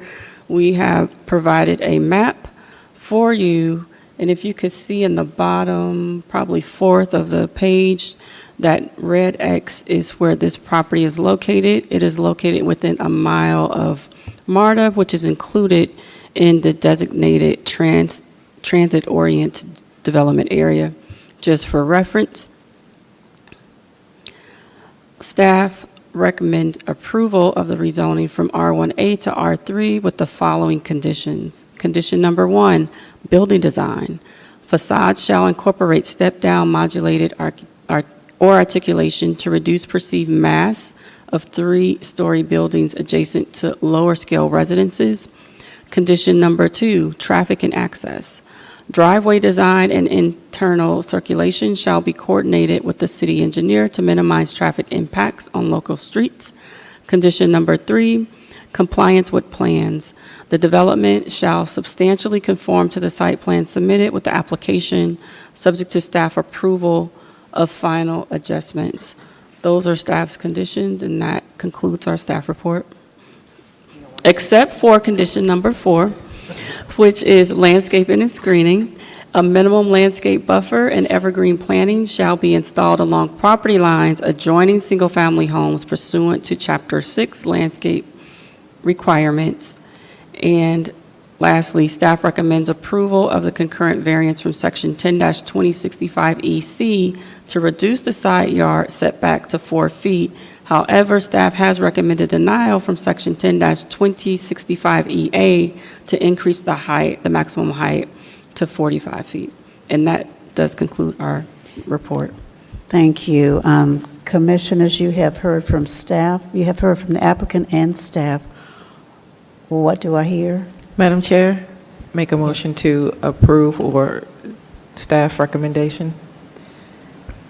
We have provided a map for you, and if you could see in the bottom, probably fourth of the page, that red X is where this property is located. It is located within a mile of MARTA, which is included in the designated transit-oriented development area. Just for reference, staff recommend approval of the rezoning from R1A to R3 with the following conditions. Condition number 1, building design. Facades shall incorporate step-down modulated articulation to reduce perceived mass of 3-story buildings adjacent to lower-scale residences. Condition number 2, traffic and access. Driveway design and internal circulation shall be coordinated with the city engineer to minimize traffic impacts on local streets. Condition number 3, compliance with plans. The development shall substantially conform to the site plan submitted with the application, subject to staff approval of final adjustments. Those are staff's conditions, and that concludes our staff report. Except for condition number 4, which is landscaping and screening. A minimum landscape buffer and evergreen planting shall be installed along property lines adjoining single-family homes pursuant to Chapter 6 landscape requirements. And lastly, staff recommends approval of the concurrent variance from Section 10-2065EC to reduce the side yard setback to 4 feet. However, staff has recommended denial from Section 10-2065EA to increase the height, the maximum height, to 45 feet. And that does conclude our report. Thank you. Commissioners, you have heard from staff. You have heard from the applicant and staff. What do I hear? Madam Chair, make a motion to approve or staff recommendation.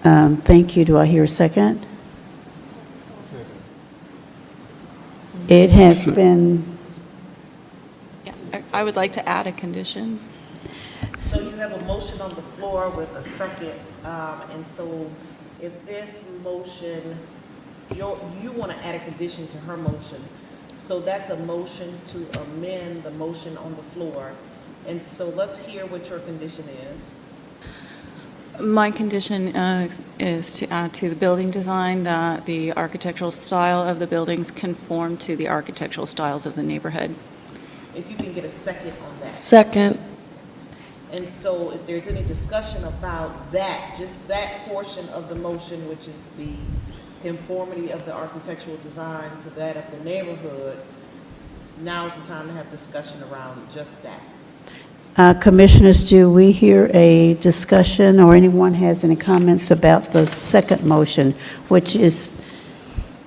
Thank you. Do I hear a second? It has been, Yeah, I would like to add a condition. So you have a motion on the floor with a second, and so if this motion, you want to add a condition to her motion, so that's a motion to amend the motion on the floor. And so let's hear what your condition is. My condition is to add to the building design that the architectural style of the buildings conform to the architectural styles of the neighborhood. If you can get a second on that. Second. And so if there's any discussion about that, just that portion of the motion, which is the conformity of the architectural design to that of the neighborhood, now's the time to have discussion around just that. Commissioners, do we hear a discussion or anyone has any comments about the second motion, which is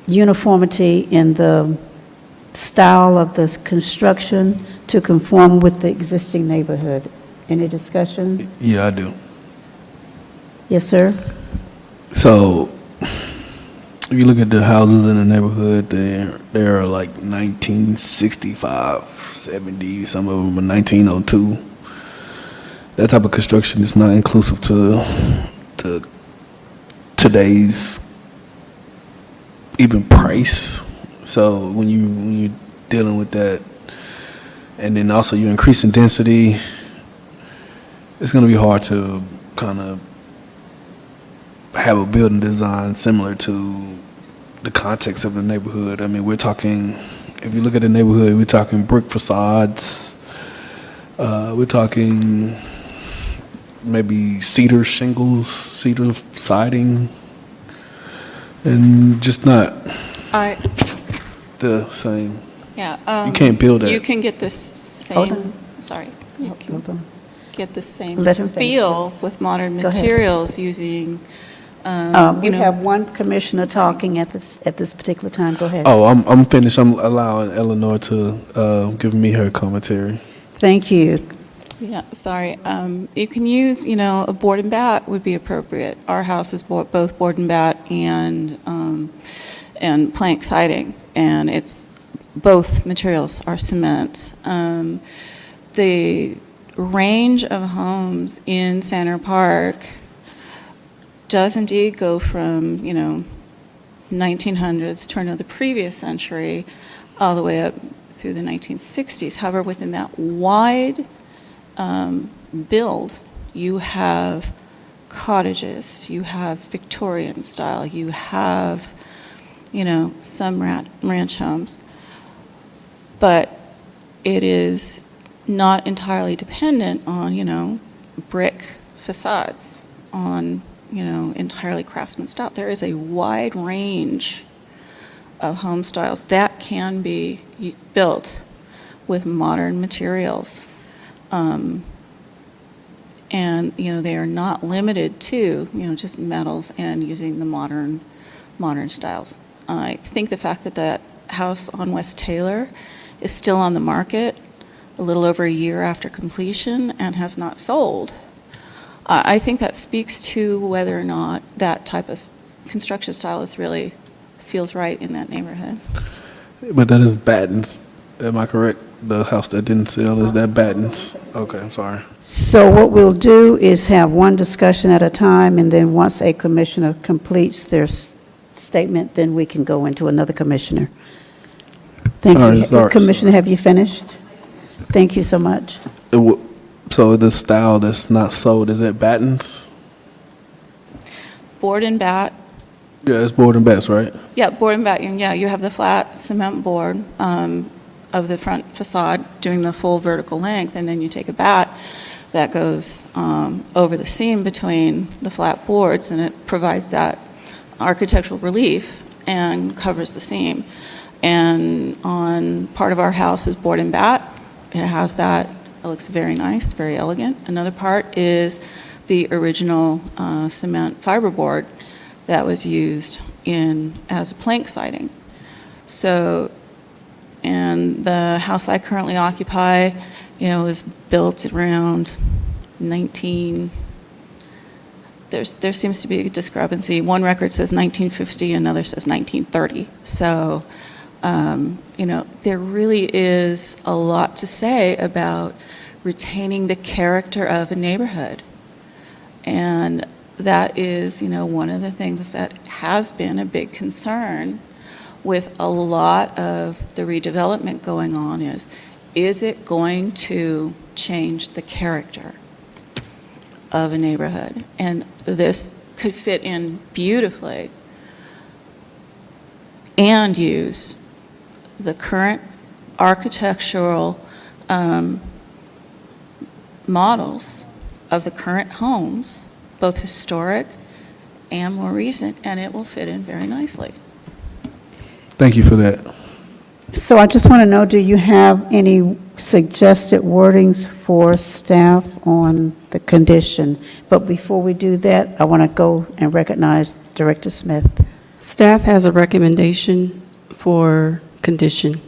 uniformity in the style of the construction to conform with the existing neighborhood? Any discussion? Yeah, I do. Yes, sir. So, if you look at the houses in the neighborhood, they're like 1965, 70, some of them are 1902. That type of construction is not inclusive to today's even price. So when you're dealing with that, and then also you're increasing density, it's going to be hard to kind of have a building design similar to the context of the neighborhood. I mean, we're talking, if you look at the neighborhood, we're talking brick facades. We're talking maybe cedar shingles, cedar siding, and just not the same. Yeah. You can't build that. You can get the Hold same, sorry, you can Hold on. get the same Let him finish. feel with modern Go ahead. materials using, We have one commissioner talking at this particular time. Go ahead. Oh, I'm finished. I'm allowing Eleanor to give me her commentary. Thank you. Yeah, sorry. You can use, a board and bat would be appropriate. Our house is both board and bat and plank siding, and it's, both materials are cement. The range of homes in Center Park does indeed go from, 1900s, turn of the previous century, all the way up through the 1960s. However, within that wide build, you have cottages, you have Victorian style, you have, some ranch homes. But it is not entirely dependent on, brick facades, on, entirely craftsman style. There is a wide range of home styles that can be built with modern materials. And, they are not limited to, just metals and using the modern styles. I think the fact that that house on West Taylor is still on the market a little over a year after completion and has not sold, I think that speaks to whether or not that type of construction style really feels right in that neighborhood. But that is Batten's. Am I correct? The house that didn't sell, is that Batten's? Okay, I'm sorry. So what we'll do is have one discussion at a time, and then once a commissioner completes their statement, then we can go into another commissioner. Thank All you. right, sorry. Commissioner, have you finished? Thank you so much. So the style that's not sold, is it Batten's? Board and bat. Yeah, it's board and bats, right? Yeah, board and bat. Yeah, you have the flat cement board of the front facade doing the full vertical length, and then you take a bat that goes over the seam between the flat boards, and it provides that architectural relief and covers the seam. And on part of our house is board and bat. It has that. It looks very nice, very elegant. Another part is the original cement fiberboard that was used as a plank siding. So, and the house I currently occupy, was built around 19. There seems to be a discrepancy. One record says 1950, another says 1930. So, there really is a lot to say about retaining the character of a neighborhood. And that is, one of the things that has been a big concern with a lot of the redevelopment going on is it going to change the character of a neighborhood? And this could fit in beautifully and use the current architectural models of the current homes, both historic and more recent, and it will fit in very nicely. Thank you for that. So I just want to know, do you have any suggested wordings for staff on the condition? But before we do that, I want to go and recognize Director Smith. Staff has a recommendation for condition.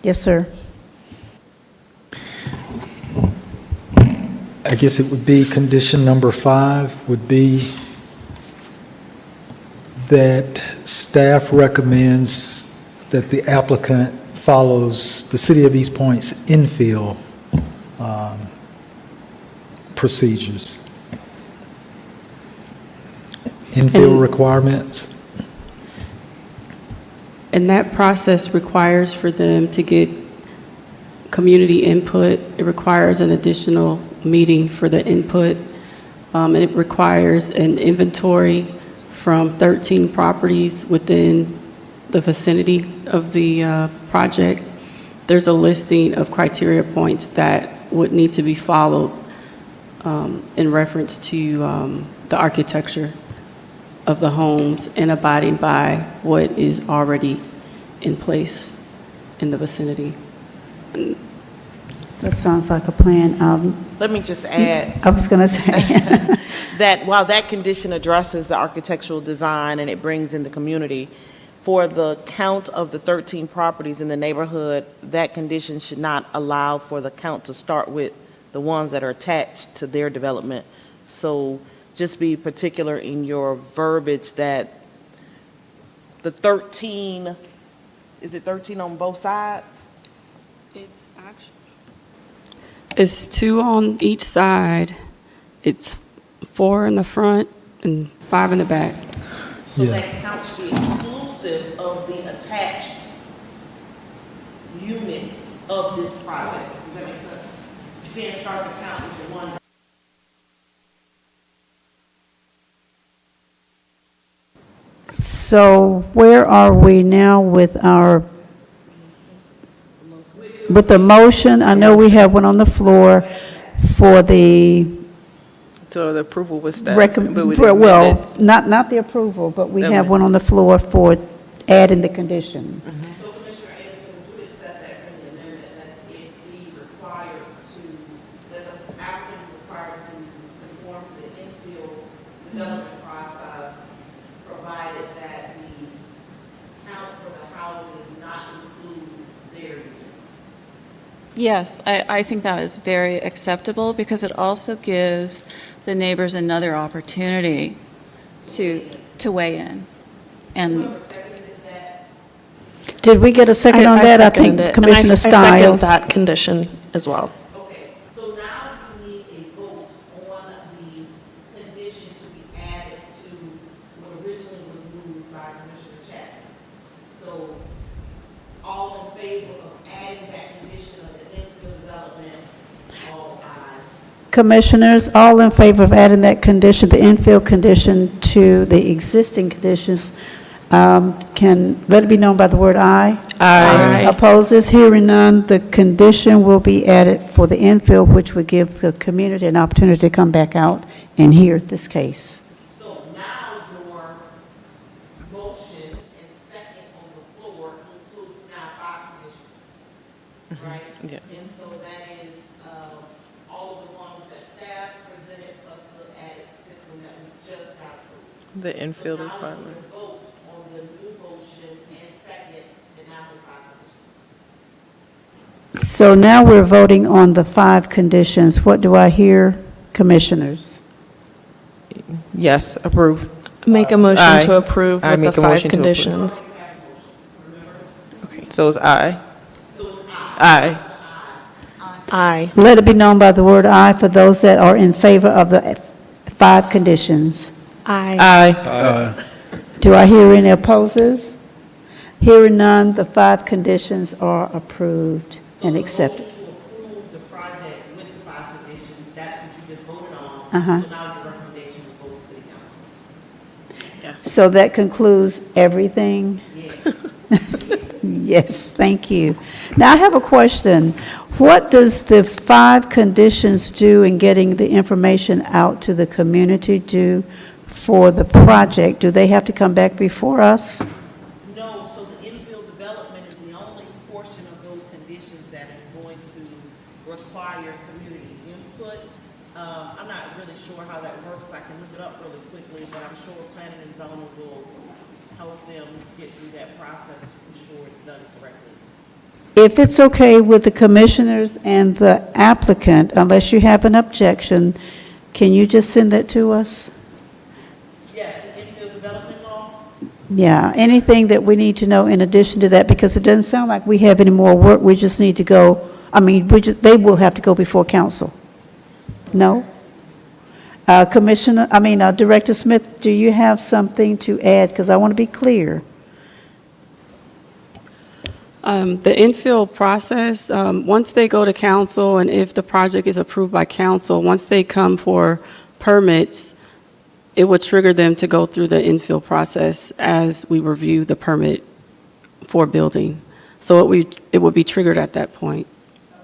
Yes, sir. I guess it would be condition number 5 would be that staff recommends that the applicant follows the City of East Point's infill procedures. Infill requirements. And that process requires for them to get community input. It requires an additional meeting for the input And it requires an inventory from 13 properties within the vicinity of the project. There's a listing of criteria points that would need to be followed in reference to the architecture of the homes and abiding by what is already in place in the vicinity. That sounds like a plan. Let me just add. I was going to say. That while that condition addresses the architectural design and it brings in the community, for the count of the 13 properties in the neighborhood, that condition should not allow for the count to start with the ones that are attached to their development. So just be particular in your verbiage that the 13, is it 13 on both sides? It's 2 on each side. It's 4 in the front and 5 in the back. So that count should be exclusive of the attached units of this project. Does that make sense? You can't start the count with the one. So where are we now with the motion? I know we have one on the floor for the So the approval was that. well, not the approval, but we have one on the floor for adding the condition. So Commissioner Anderson, would you accept that friendly amendment that it be required that the applicant be required to conform to the infill development process, provided that the count for the houses not include their units? Yes, I think that is very acceptable because it also gives the neighbors another opportunity to weigh in. And Did we get a second on that? I think Commissioner Stiles. I second that condition as well. Okay, so now you need a vote on the condition to be added to what originally was moved by Commissioner Chapman. So all in favor of adding that condition of the infill development, all ayes. Commissioners, all in favor of adding that condition, the infill condition, to the existing conditions, can let it be known by the word aye. Aye. Opposes, hearing none, the condition will be added for the infill, which would give the community an opportunity to come back out and hear this case. So now your motion and second on the floor includes now 5 conditions, right? Yeah. And so that is all of the ones that staff presented plus the added 5th one that we just got approved. The infield So now requirement. we can vote on the new motion and second, and now there's 5 conditions. So now we're voting on the 5 conditions. What do I hear, commissioners? Yes, approve. Make a motion Aye. to approve I with the make a 5 motion to approve. conditions. Okay, so it's aye. Aye. Aye. Let it be known by the word aye for those that are in favor of the 5 conditions. Aye. Aye. Do I hear any opposes? Hearing none, the 5 conditions are approved and accepted. So the motion to approve the project with the 5 conditions, that's what you just voted on. Uh-huh. So now your recommendation will go to city council. So that concludes everything? Yes, thank you. Now, I have a question. What does the 5 conditions do in getting the information out to the community do for the project? Do they have to come back before us? No, so the infill development is the only portion of those conditions that is going to require community input. I'm not really sure how that works. I can look it up really quickly, but I'm sure planning and zoning will help them get through that process to ensure it's done correctly. If it's okay with the commissioners and the applicant, unless you have an objection, can you just send that to us? Yes, the infill development law. Yeah, anything that we need to know in addition to that, because it doesn't sound like we have any more work, we just need to go, they will have to go before council. No? Director Smith, do you have something to add? Because I want to be clear. The infill process, once they go to council and if the project is approved by council, once they come for permits, it would trigger them to go through the infill process as we review the permit for building. So it would be triggered at that point.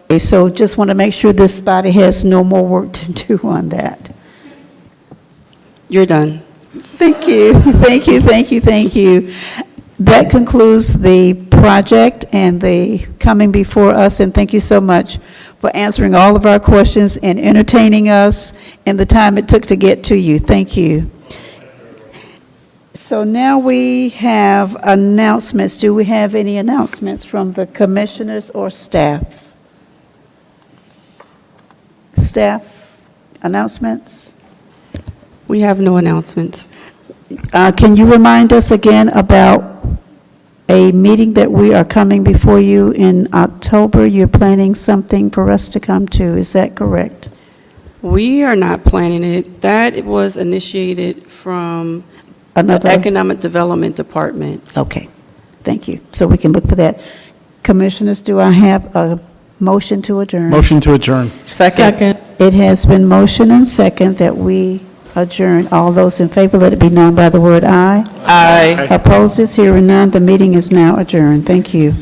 Okay, so just want to make sure this body has no more work to do on that. You're done. Thank you, thank you, thank you, thank you. That concludes the project and the coming before us, and thank you so much for answering all of our questions and entertaining us in the time it took to get to you. Thank you. So now we have announcements. Do we have any announcements from the commissioners or staff? Staff, announcements? We have no announcements. Can you remind us again about a meeting that we are coming before you in October? You're planning something for us to come to, is that correct? We are not planning it. That was initiated from Another- the Economic Development Department. Okay, thank you. So we can look for that. Commissioners, do I have a motion to adjourn? Motion to adjourn. Second. It has been motion and second that we adjourn. All those in favor, let it be known by the word aye. Aye. Opposes, hearing none, the meeting is now adjourned. Thank you.